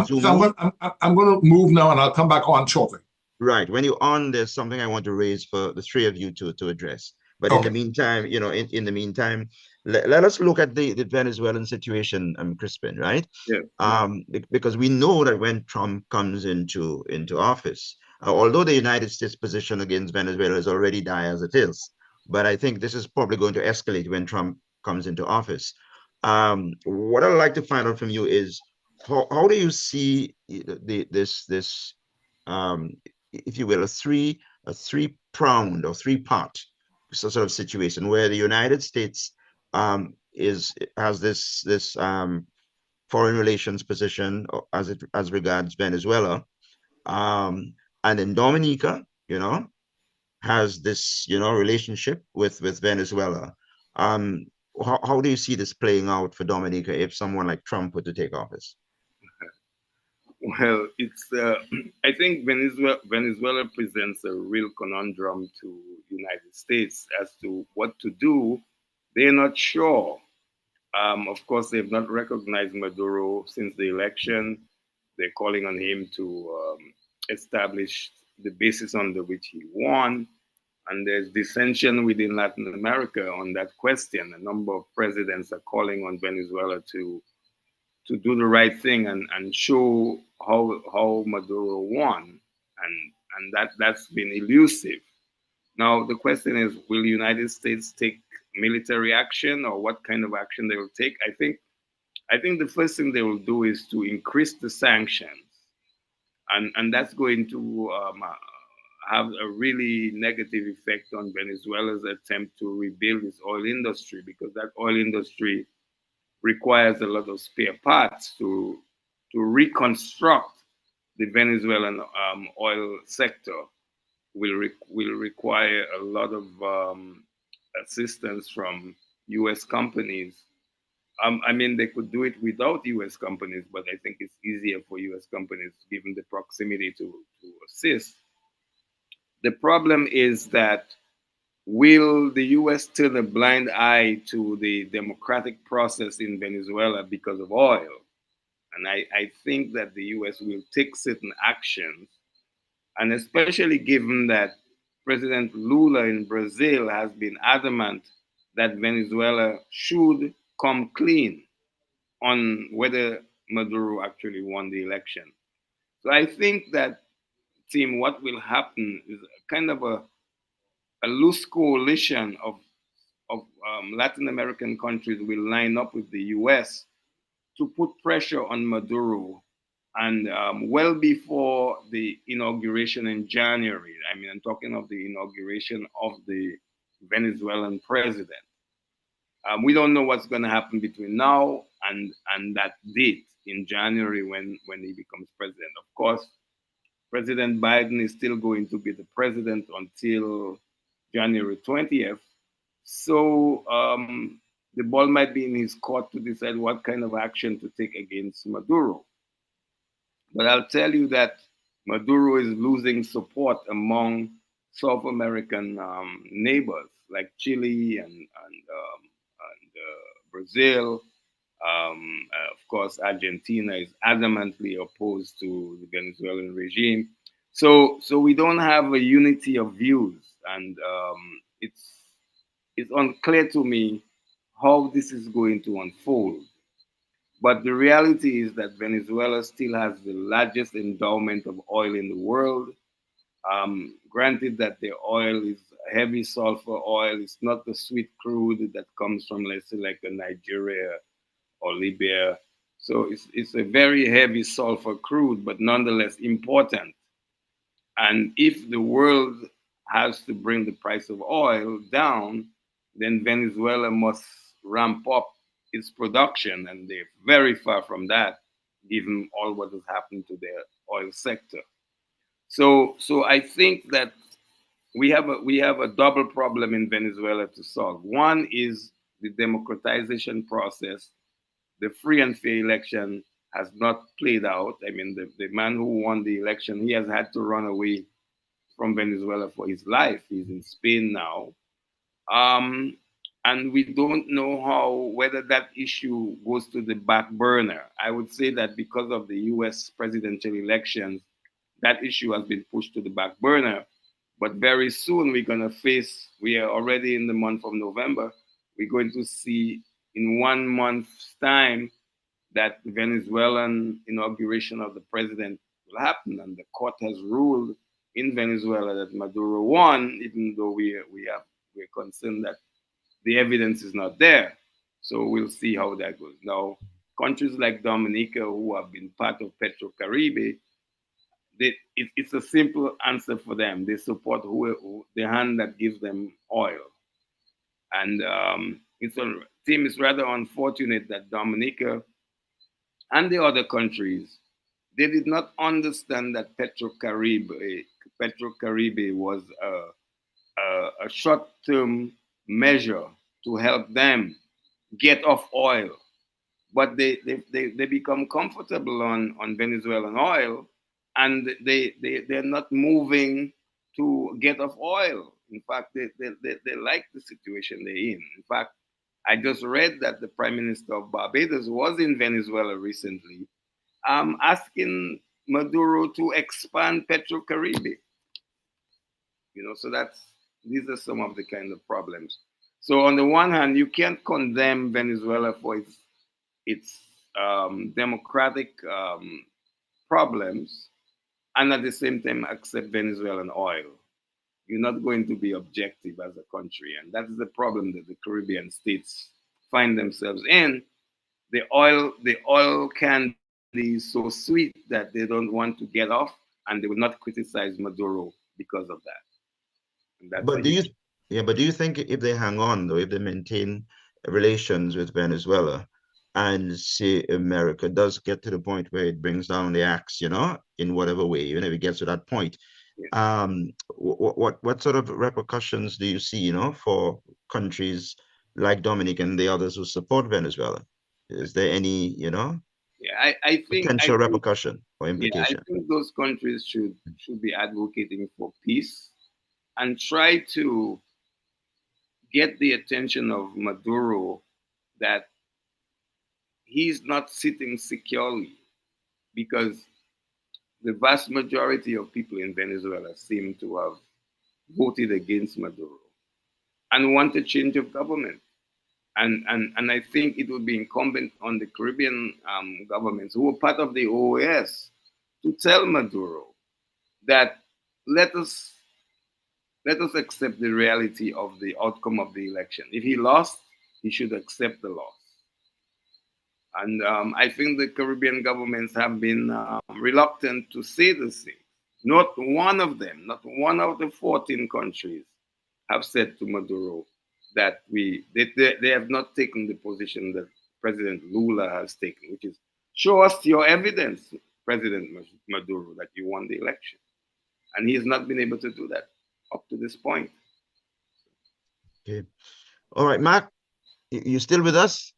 I'm going to move now, and I'll come back on shortly. Right. When you're on, there's something I want to raise for the three of you to address. But Okay. in the meantime, in the meantime, let us look at the Venezuelan situation, Crispin, right? Yeah. Because we know that when Trump comes into office, although the United States position against Venezuela is already dire as it is, but I think this is probably going to escalate when Trump comes into office. What I'd like to find out from you is how do you see this if you will, a three-pronged or three-part sort of situation where the United States has this foreign relations position as regards Venezuela, and then Dominica, has this relationship with Venezuela. How do you see this playing out for Dominica if someone like Trump were to take office? Well, it's I think Venezuela presents a real conundrum to the United States as to what to do. They're not sure. Of course, they've not recognized Maduro since the election. They're calling on him to establish the basis under which he won. And there's dissension within Latin America on that question. A number of presidents are calling on Venezuela to do the right thing and show how Maduro won, and that's been elusive. Now the question is, will the United States take military action, or what kind of action they will take? I think the first thing they will do is to increase the sanctions, and that's going to have a really negative effect on Venezuela's attempt to rebuild its oil industry, because that oil industry requires a lot of spare parts to reconstruct the Venezuelan oil sector. Will require a lot of assistance from U.S. companies. I mean, they could do it without U.S. companies, but I think it's easier for U.S. companies given the proximity to assist. The problem is that will the US turn a blind eye to the democratic process in Venezuela because of oil? And I think that the US will take certain actions, and especially given that President Lula in Brazil has been adamant that Venezuela should come clean on whether Maduro actually won the election. So I think that, Tim, what will happen is kind of a loose coalition of Latin American countries will line up with the US to put pressure on Maduro. And well before the inauguration in January, I mean, I'm talking of the inauguration of the Venezuelan president. We don't know what's going to happen between now and that date in January when he becomes president. Of course, President Biden is still going to be the president until January 20th. So the ball might be in his court to decide what kind of action to take against Maduro. But I'll tell you that Maduro is losing support among South American neighbors like Chile and Brazil. Of course, Argentina is adamantly opposed to the Venezuelan regime. So we don't have a unity of views, and it's unclear to me how this is going to unfold. But the reality is that Venezuela still has the largest endowment of oil in the world. Granted that the oil is heavy sulfur oil, it's not the sweet crude that comes from, let's say, like a Nigeria or Libya. So it's a very heavy sulfur crude, but nonetheless important. And if the world has to bring the price of oil down, then Venezuela must ramp up its production, and they're very far from that, given all what has happened to their oil sector. So I think that we have a double problem in Venezuela to solve. One is the democratization process. The free and fair election has not played out. I mean, the man who won the election, he has had to run away from Venezuela for his life. He's in Spain now. Um, and we don't know how whether that issue goes to the back burner. I would say that because of the US presidential elections, that issue has been pushed to the back burner. But very soon we are already in the month of November, we're going to see in 1 month's time that the Venezuelan inauguration of the president will happen. And the court has ruled in Venezuela that Maduro won, even though we're concerned that the evidence is not there. So we'll see how that goes. Now, countries like Dominica, who have been part of PetroCaribe, it's a simple answer for them. They support the hand that gives them oil. And it's a team is rather unfortunate that Dominica and the other countries, they did not understand that PetroCaribe was a short-term measure to help them get off oil. But they become comfortable on Venezuelan oil, and they're not moving to get off oil. In fact, they like the situation they're in. In fact, I just read that the Prime Minister of Barbados was in Venezuela recently, asking Maduro to expand PetroCaribe. So these are some of the kind of problems. So on the one hand, you can't condemn Venezuela for its democratic problems, and at the same time accept Venezuelan oil. You're not going to be objective as a country, and that's the problem that the Caribbean states find themselves in. The oil candy is so sweet that they don't want to get off, and they will not criticize Maduro because of that. And that's a But do you, huge. yeah, but do you think if they hang on, though, if they maintain relations with Venezuela, and say America does get to the point where it brings down the axe, in whatever way, even if it gets to that point, Yeah. what sort of repercussions do you see, for countries like Dominic and the others who support Venezuela? Is there any, Yeah, I potential think, repercussion or yeah, I implication? think those countries should be advocating for peace and try to get the attention of Maduro that he's not sitting securely, because the vast majority of people in Venezuela seem to have voted against Maduro and want a change of government. And I think it would be incumbent on the Caribbean governments who are part of the OAS to tell Maduro that let us let us accept the reality of the outcome of the election. If he lost, he should accept the loss. And I think the Caribbean governments have been reluctant to say the same. Not one of them, not one of the 14 countries have said to Maduro that they have not taken the position that President Lula has taken, which is show us your evidence, President Maduro, that you won the election. And he has not been able to do that up to this point. Okay. All right, Mark. You still with us?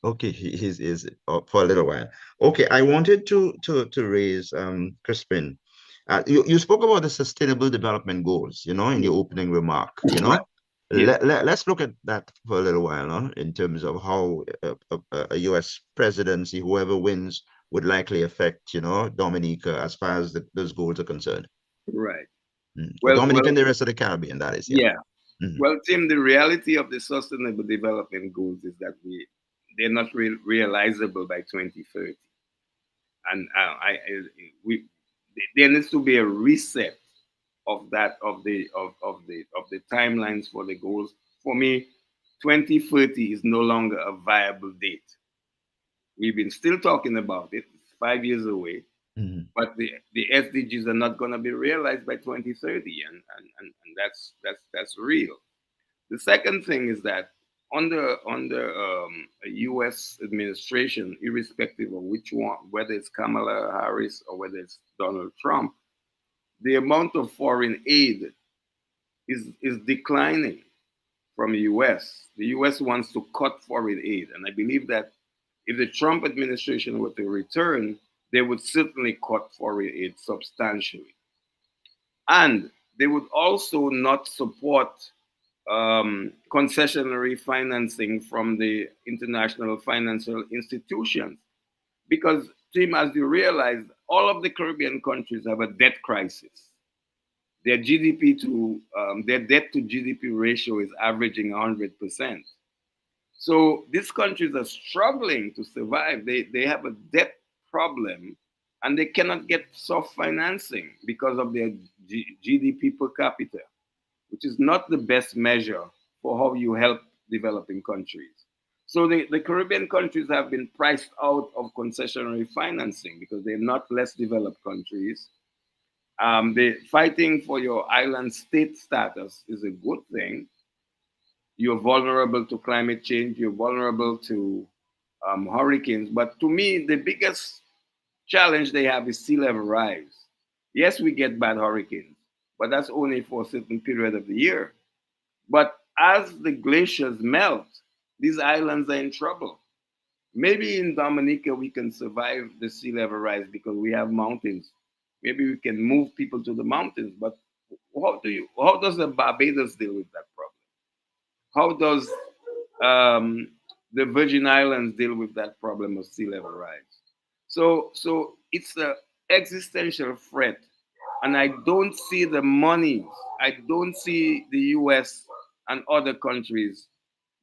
Okay, he's is for a little while. Okay, I wanted to raise Crispin. You spoke about the sustainable development goals, in your opening remark, Right. Yes. Let's look at that for a little while, in terms of how a US presidency, whoever wins, would likely affect, Dominica as far as those goals are concerned. Right. Or Well, Dominica and the rest of the Caribbean, that is, yeah. yeah. Mhm. Well, Tim, the reality of the sustainable development goals is that they're not realizable by 2030. And we there needs to be a reset of that of the timelines for the goals. For me, 2030 is no longer a viable date. We've been still talking about it. It's 5 years away, Mhm. but the SDGs are not going to be realized by 2030, and that's real. The second thing is that under a U.S. administration, irrespective of which one, whether it's Kamala Harris or whether it's Donald Trump, the amount of foreign aid is declining from the U.S. The U.S. wants to cut foreign aid, and I believe that if the Trump administration were to return, they would certainly cut foreign aid substantially, and they would also not support concessionary financing from the international financial institutions. Because, Tim, as you realize, all of the Caribbean countries have a debt crisis. Their debt to GDP ratio is averaging 100%. So these countries are struggling to survive. They have a debt problem, and they cannot get soft financing because of their GDP per capita, which is not the best measure for how you help developing countries. So the Caribbean countries have been priced out of concessionary financing because they're not less developed countries. The fighting for your island state status is a good thing. You're vulnerable to climate change. You're vulnerable to hurricanes. But to me, the biggest challenge they have is sea level rise. Yes, we get bad hurricanes, but that's only for a certain period of the year. But as the glaciers melt, these islands are in trouble. Maybe in Dominica we can survive the sea level rise because we have mountains. Maybe we can move people to the mountains. But how does the Barbados deal with that problem? How does the Virgin Islands deal with that problem of sea level rise? So it's an existential threat, and I don't see the money. I don't see the U.S. and other countries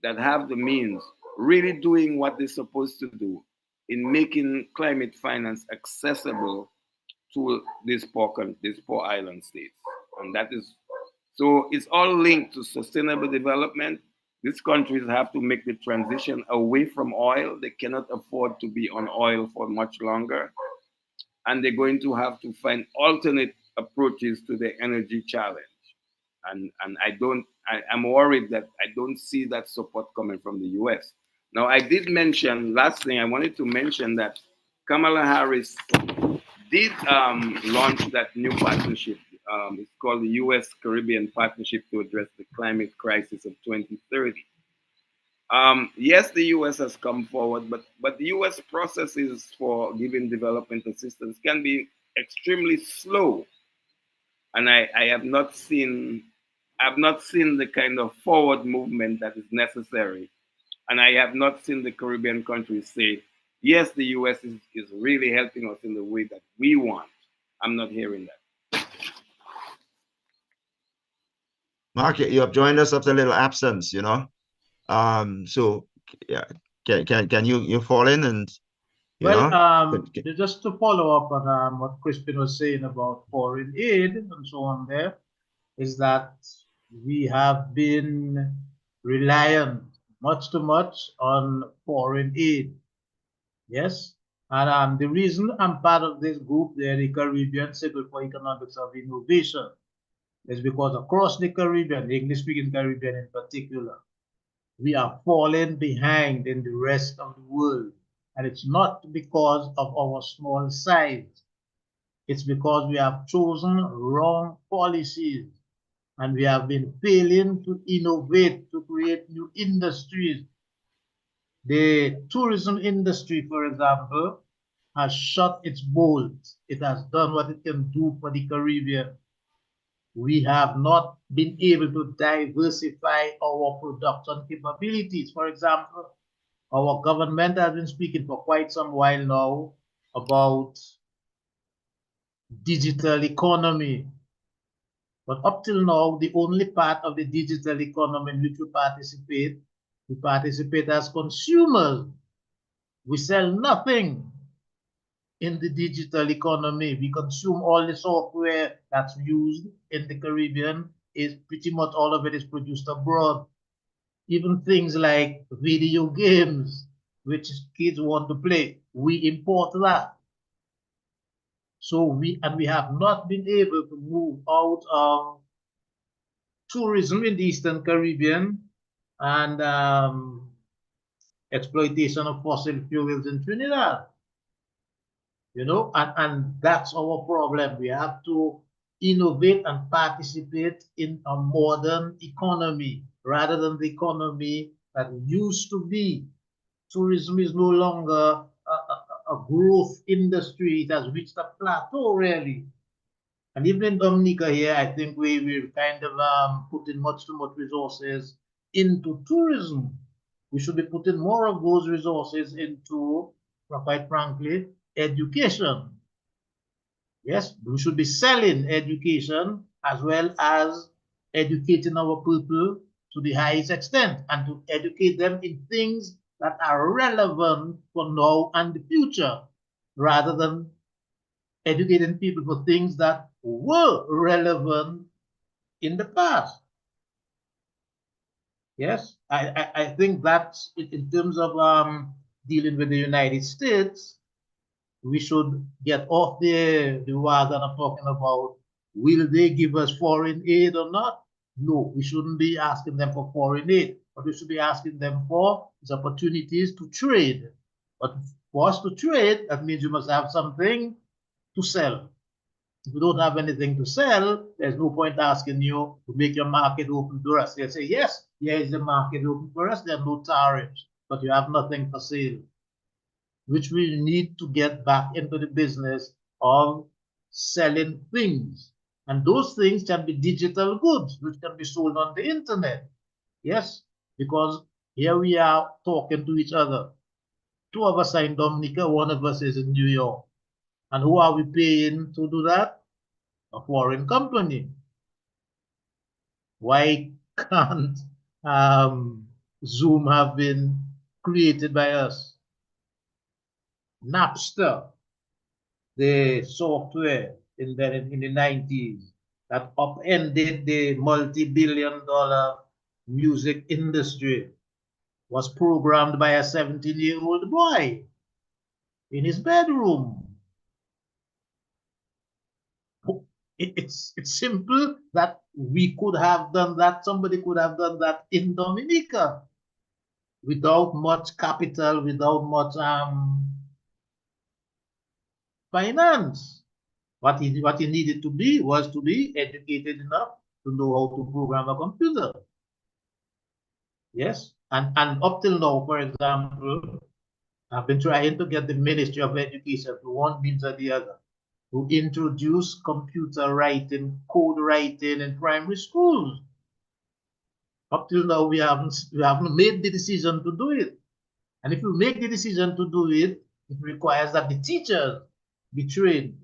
that have the means really doing what they're supposed to do in making climate finance accessible to these poor island states, and that is so it's all linked to sustainable development. These countries have to make the transition away from oil. They cannot afford to be on oil for much longer, and they're going to have to find alternate approaches to the energy challenge. And I'm worried that I don't see that support coming from the US. Now, I did mention, last thing I wanted to mention that Kamala Harris did launch that new partnership. It's called the US Caribbean Partnership to Address the Climate Crisis of 2030. Yes, the US has come forward, but the US processes for giving development assistance can be extremely slow, and I have not seen the kind of forward movement that is necessary, and I have not seen the Caribbean countries say, yes, the US is really helping us in the way that we want. I'm not hearing that. Mark, you have joined us after a little absence. So yeah, can you fall in and you Well, know just to follow up on what Crispin was saying about foreign aid and so on there, is that we have been reliant much too much on foreign aid. Yes. And the reason I'm part of this group, the Caribbean Center for Economics of Innovation, is because across the Caribbean, the English speaking Caribbean in particular, we are falling behind in the rest of the world. And it's not because of our small size, it's because we have chosen wrong policies. and we have been failing to innovate, to create new industries. The tourism industry, for example, has shut its bolts. It has done what it can do for the Caribbean. We have not been able to diversify our production capabilities. For example, our government has been speaking for quite some while now about digital economy. But up till now, the only part of the digital economy in which we participate as consumers. We sell nothing in the digital economy. We consume all the software that's used in the Caribbean. Is pretty much all of it is produced abroad. Even things like video games, which kids want to play, we import that. So we have not been able to move out of tourism in the Eastern Caribbean and exploitation of fossil fuels in Trinidad. You know, and that's our problem. We have to innovate and participate in a modern economy rather than the economy that used to be. Tourism is no longer a growth industry. It has reached a plateau, really. And even in Dominica here, I think we're kind of putting much too much resources into tourism. We should be putting more of those resources into, quite frankly, education. Yes, we should be selling education as well as educating our people to the highest extent and to educate them in things that are relevant for now and the future rather than educating people for things that were relevant in the past. Yes, I think that's in terms of dealing with the United States. We should get off the wagon of talking about will they give us foreign aid or not? No, we shouldn't be asking them for foreign aid. What we should be asking them for is opportunities to trade. But for us to trade, that means you must have something to sell. If you don't have anything to sell, there's no point asking you to make your market open for us. They'll say, yes, here is the market open for us. There are no tariffs, but you have nothing for sale, which we need to get back into the business of selling things. And those things can be digital goods, which can be sold on the internet. Yes, because here we are talking to each other. Two of us are in Dominica, one of us is in New York. And who are we paying to do that? A foreign company. Why can't Zoom have been created by us? Napster, the software in the 90s that upended the multi-billion-dollar music industry, was programmed by a 17-year-old boy in his bedroom. It's simple that we could have done that. Somebody could have done that in Dominica without much capital, without much finance. What he needed to be was to be educated enough to know how to program a computer. Yes, and up till now, for example, I've been trying to get the Ministry of Education to one means or the other to introduce computer writing, code writing in primary schools. Up till now, we haven't made the decision to do it. And if you make the decision to do it, it requires that the teachers be trained.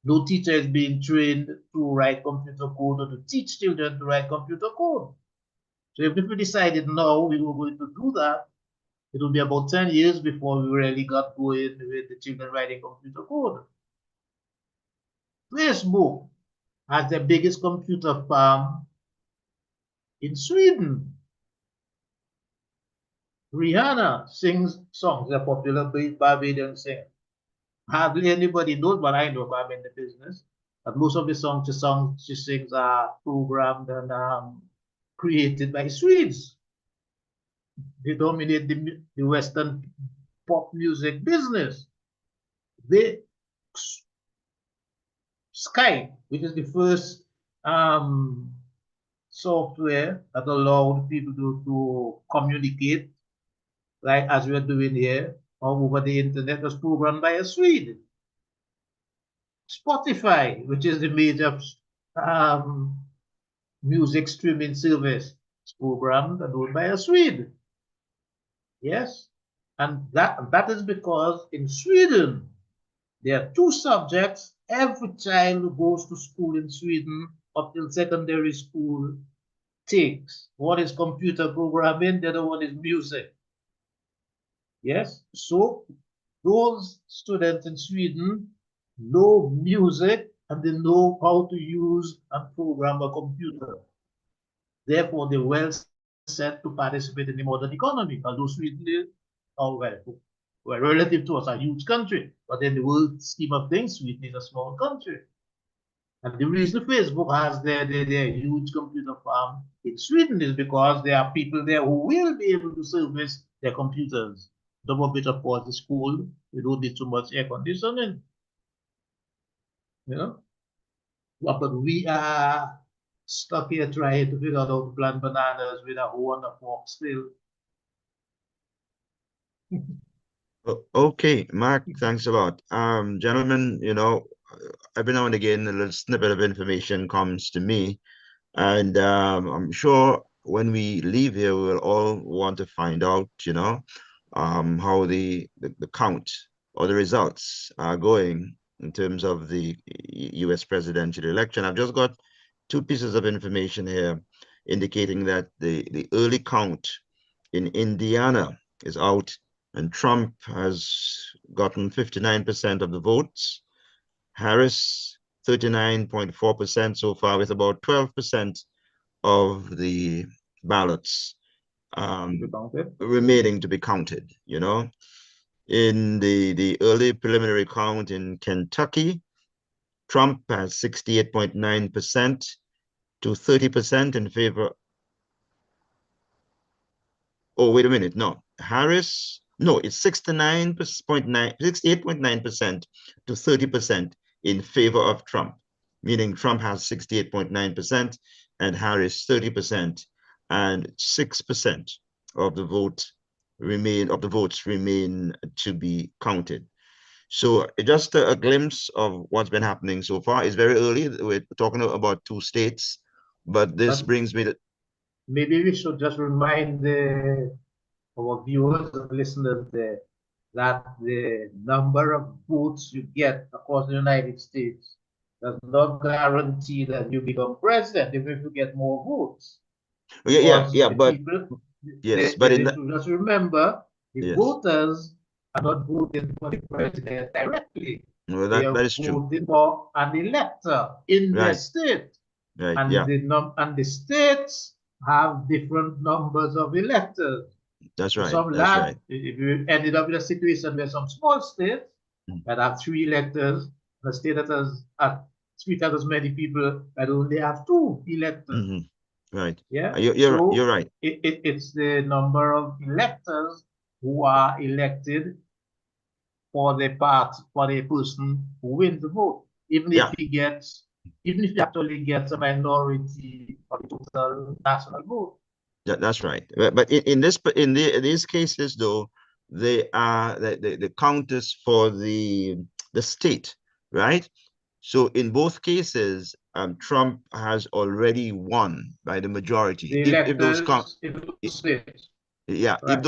No teacher is being trained to write computer code or to teach children to write computer code. So if we decided now we were going to do that, it will be about 10 years before we really got going with the children writing computer code. Facebook has the biggest computer farm in Sweden. Rihanna sings songs, a popular Barbadian singer. Hardly anybody knows, but I know, but I'm in the business. But most of the songs she sings are programmed and created by Swedes. They dominate the Western pop music business. Skype, which is the first software that allowed people to communicate, like as we're doing here, or over the internet, was programmed by a Swede. Spotify, which is the major music streaming service, is programmed and owned by a Swede. Yes, and that is because in Sweden there are two subjects every child who goes to school in Sweden up till secondary school takes. One is computer programming, the other one is music. Yes, so those students in Sweden know music and they know how to use and program a computer. Therefore, they're well set to participate in the modern economy, although Sweden is, oh, well, relative to us, a huge country, but in the world scheme of things, Sweden is a small country. And the reason Facebook has their huge computer farm in Sweden is because there are people there who will be able to service their computers. Some of it, of course, is cold. We don't need too much air conditioning. You know? But we are stuck here trying to figure out how to plant bananas with a hoe and a fork still. Okay, Mark, thanks a lot. Gentlemen, every now and again, a little snippet of information comes to me, and I'm sure when we leave here, we'll all want to find out, how the count or the results are going in terms of the U.S. presidential election. I've just got two pieces of information here indicating that the early count in Indiana is out, and Trump has gotten 59% of the votes. Harris, 39.4% so far, with about 12% of the ballots remaining to be counted, In the early preliminary count in Kentucky, Trump has 68.9% to 30% in favor. Oh, wait a minute. No, Harris, no, it's 68.9% to 30% in favor of Trump, meaning Trump has 68.9% and Harris 30%, and 6% of the votes remain to be counted. So just a glimpse of what's been happening so far. It's very early. We're talking about two states, but this brings me to... Maybe we should just remind our viewers and listeners there that the number of votes you get across the United States does not guarantee that you become president, even if you get more votes. But people, yes, but just remember, the yes, voters are not voting for the president directly. well, They are that is true. voting for an elector in their state. Right, and yeah. The states have different numbers of electors. That's right. Some That's right. If you ended up in a situation where some small states that have 3 electors, the state that has 3 times as many people that only have 2 electors. Right. Yeah. You're right. It's the number of electors who are elected for the person who wins the vote, even if he actually gets a minority of the total national vote. That's right. But in these cases, though, they are the counters for the state, right? So in both cases, Trump has already won by the majority. If those states. Yeah, right.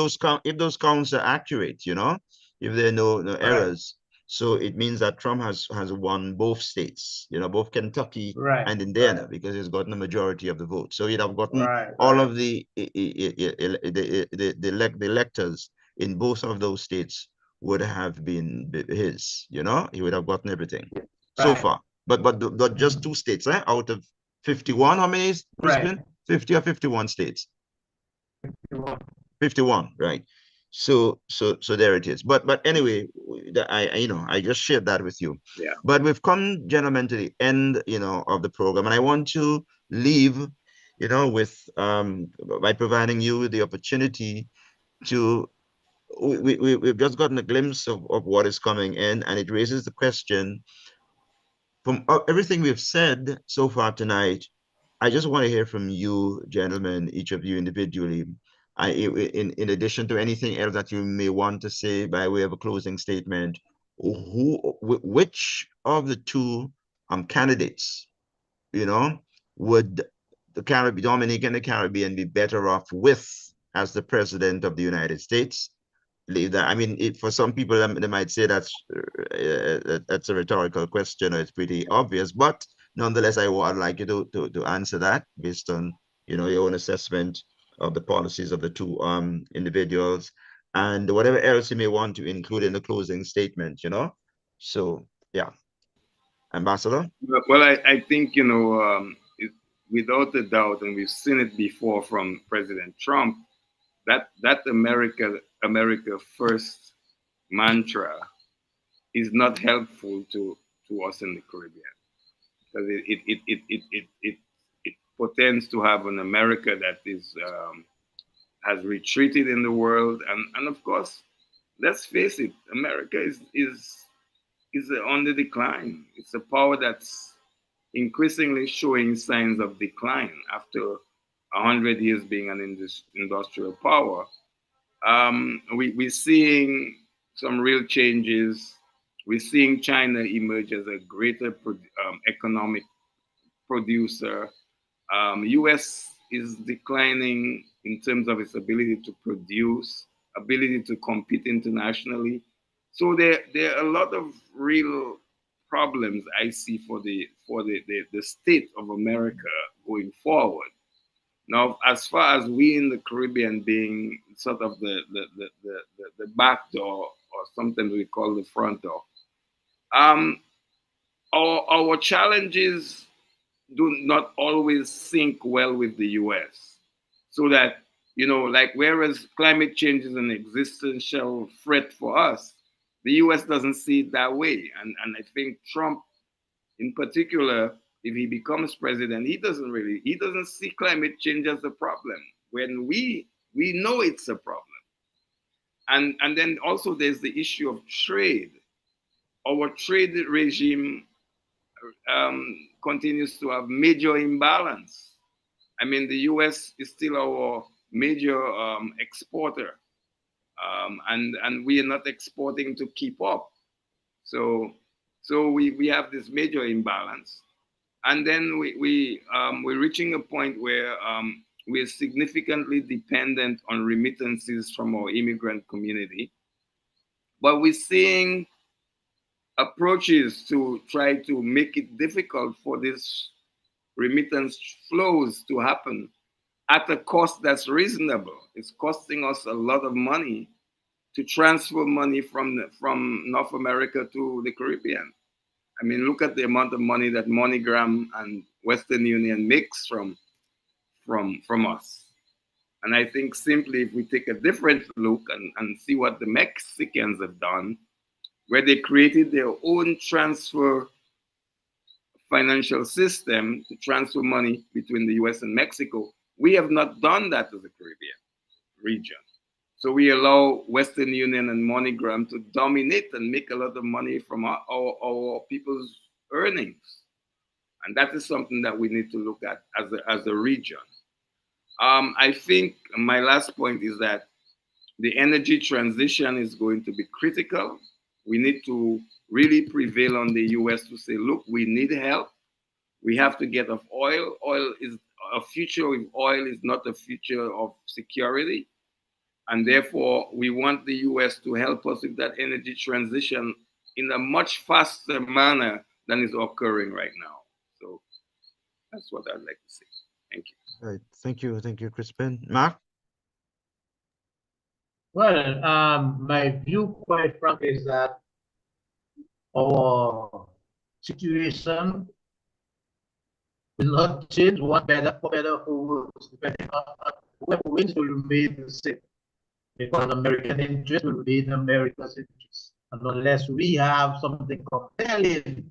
If those counts are accurate, if there are no errors, so it means that Trump has won both states, both Kentucky and Indiana, because he's gotten a majority of the vote. So he'd have gotten all of the electors in both of those states would have been his. He would have gotten everything so far. But just 2 states, out of 51. How many, Crispin? 50 or 51 states. 51, right? So there it is. But anyway, I just shared that with you. Yeah. But we've come, gentlemen, to the end, of the program, and I want to leave, with by providing you with the opportunity to. We've just gotten a glimpse of what is coming in, and it raises the question, from everything we've said so far tonight, I just want to hear from you, gentlemen, each of you individually. In addition to anything else that you may want to say by way of a closing statement, which of the two candidates, would the Caribbean, Dominican and the Caribbean be better off with as the president of the United States? That, I mean, for some people, they might say that's a rhetorical question, or it's pretty obvious. But nonetheless, I'd like you to answer that based on your own assessment of the policies of the two individuals, and whatever else you may want to include in the closing statement. So yeah, Ambassador. Well, I think without a doubt, and we've seen it before from President Trump, that America first mantra is not helpful to us in the Caribbean, because it portends to have an America that is has retreated in the world, and of course, let's face it, America is on the decline. It's a power that's increasingly showing signs of decline after 100 years being an industrial power. We're seeing some real changes. We're seeing China emerge as a greater economic producer. U.S. is declining in terms of its ability to produce, ability to compete internationally. So there are a lot of real problems I see for the state of America going forward. Now, as far as we in the Caribbean being sort of the back door, or sometimes we call the front door, um, our challenges do not always sync well with the US. So that, like whereas climate change is an existential threat for us, the US doesn't see it that way. And I think Trump in particular, if he becomes president, he doesn't see climate change as a problem when we know it's a problem. And then also there's the issue of trade. Our trade regime continues to have major imbalance. I mean, the U.S. is still our major exporter, and we are not exporting to keep up. So we have this major imbalance, and then we're reaching a point where we're significantly dependent on remittances from our immigrant community, but we're seeing approaches to try to make it difficult for these remittance flows to happen at a cost that's reasonable. It's costing us a lot of money to transfer money from North America to the Caribbean. I mean, look at the amount of money that MoneyGram and Western Union makes from us. And I think simply if we take a different look and see what the Mexicans have done, where they created their own transfer financial system to transfer money between the US and Mexico, we have not done that to the Caribbean region. So we allow Western Union and MoneyGram to dominate and make a lot of money from our people's earnings. And that is something that we need to look at as a region. I think my last point is that the energy transition is going to be critical. We need to really prevail on the US to say, look, we need help. We have to get off oil. Oil is a future with oil is not a future of security. And therefore, we want the US to help us with that energy transition in a much faster manner than is occurring right now. So that's what I'd like to say. Thank you. Right. Thank you, Crispin. Mark? Well, my view, quite frankly, is that our situation will not change, one better for better for worse, depending on whoever wins will remain the same. Because American interest will be in America's interest. And unless we have something compelling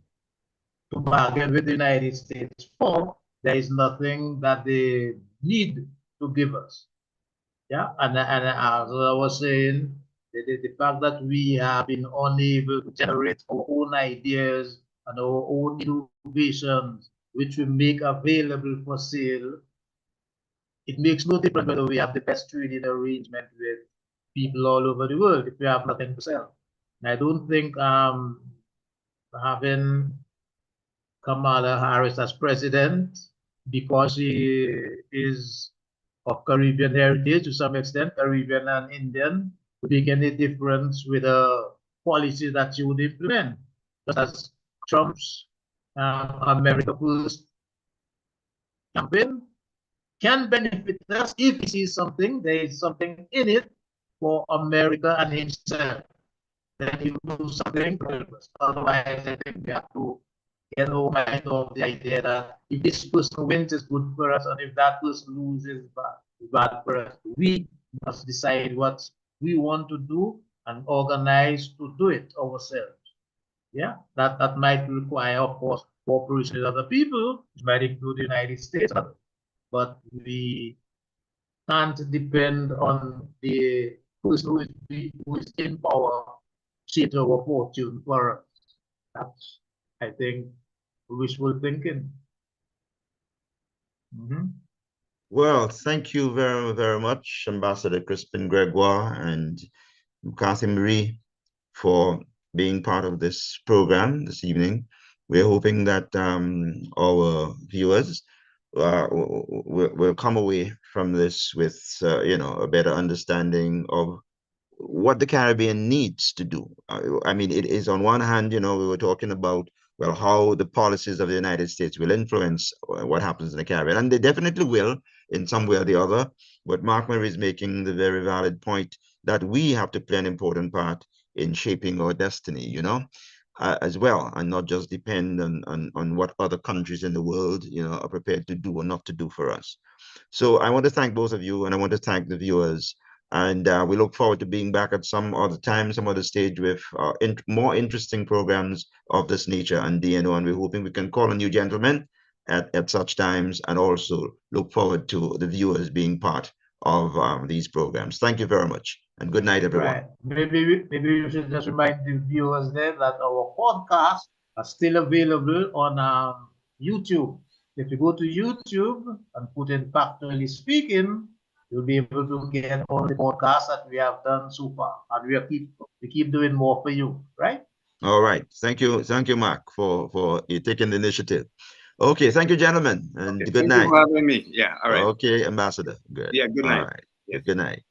to bargain with the United States for, there is nothing that they need to give us. Yeah, and as I was saying, the fact that we have been unable to generate our own ideas and our own innovations which we make available for sale, it makes no difference whether we have the best trading arrangement with people all over the world if we have nothing to sell. And I don't think having Kamala Harris as president, because she is of Caribbean heritage to some extent, Caribbean and Indian, would make any difference with the policy that she would implement. Just as Trump's America First campaign can benefit us if he sees something, there is something in it for America and himself. Then he will do something for us. Otherwise, I think we have to get our mind off the idea that if this person wins, it's good for us, and if that person loses, it's bad for us. We must decide what we want to do and organize to do it ourselves. Yeah, that might require, of course, cooperation with other people, which might include the United States, but we can't depend on the person who is in power shape our fortune for us. That's, I think, wishful thinking. Well, thank you very, very much, Ambassador Crispin Gregoire and McCarthy Marie, for being part of this program this evening. We're hoping that our viewers will come away from this with a better understanding of what the Caribbean needs to do. I mean, it is on one hand, we were talking about, well, how the policies of the United States will influence what happens in the Caribbean, and they definitely will in some way or the other. But Mark Murray is making the very valid point that we have to play an important part in shaping our destiny, as well, and not just depend on what other countries in the world, are prepared to do or not to do for us. So I want to thank both of you, and I want to thank the viewers. And we look forward to being back at some other time, some other stage with more interesting programs of this nature and DNO. And we're hoping we can call on you gentlemen at such times, and also look forward to the viewers being part of these programs. Thank you very much, and good night, everyone. Right. Maybe we should just remind the viewers there that our podcasts are still available on YouTube. If you go to YouTube and put in Factually Speaking, you'll be able to get all the podcasts that we have done so far, and we keep doing more for you, right? All right. Thank you, Mark, for taking the initiative. Okay, thank you, gentlemen, and Okay, good thank night. you for having me. Yeah, all right. Okay, Ambassador. Good. Yeah, good All night. right. Yes. Good night.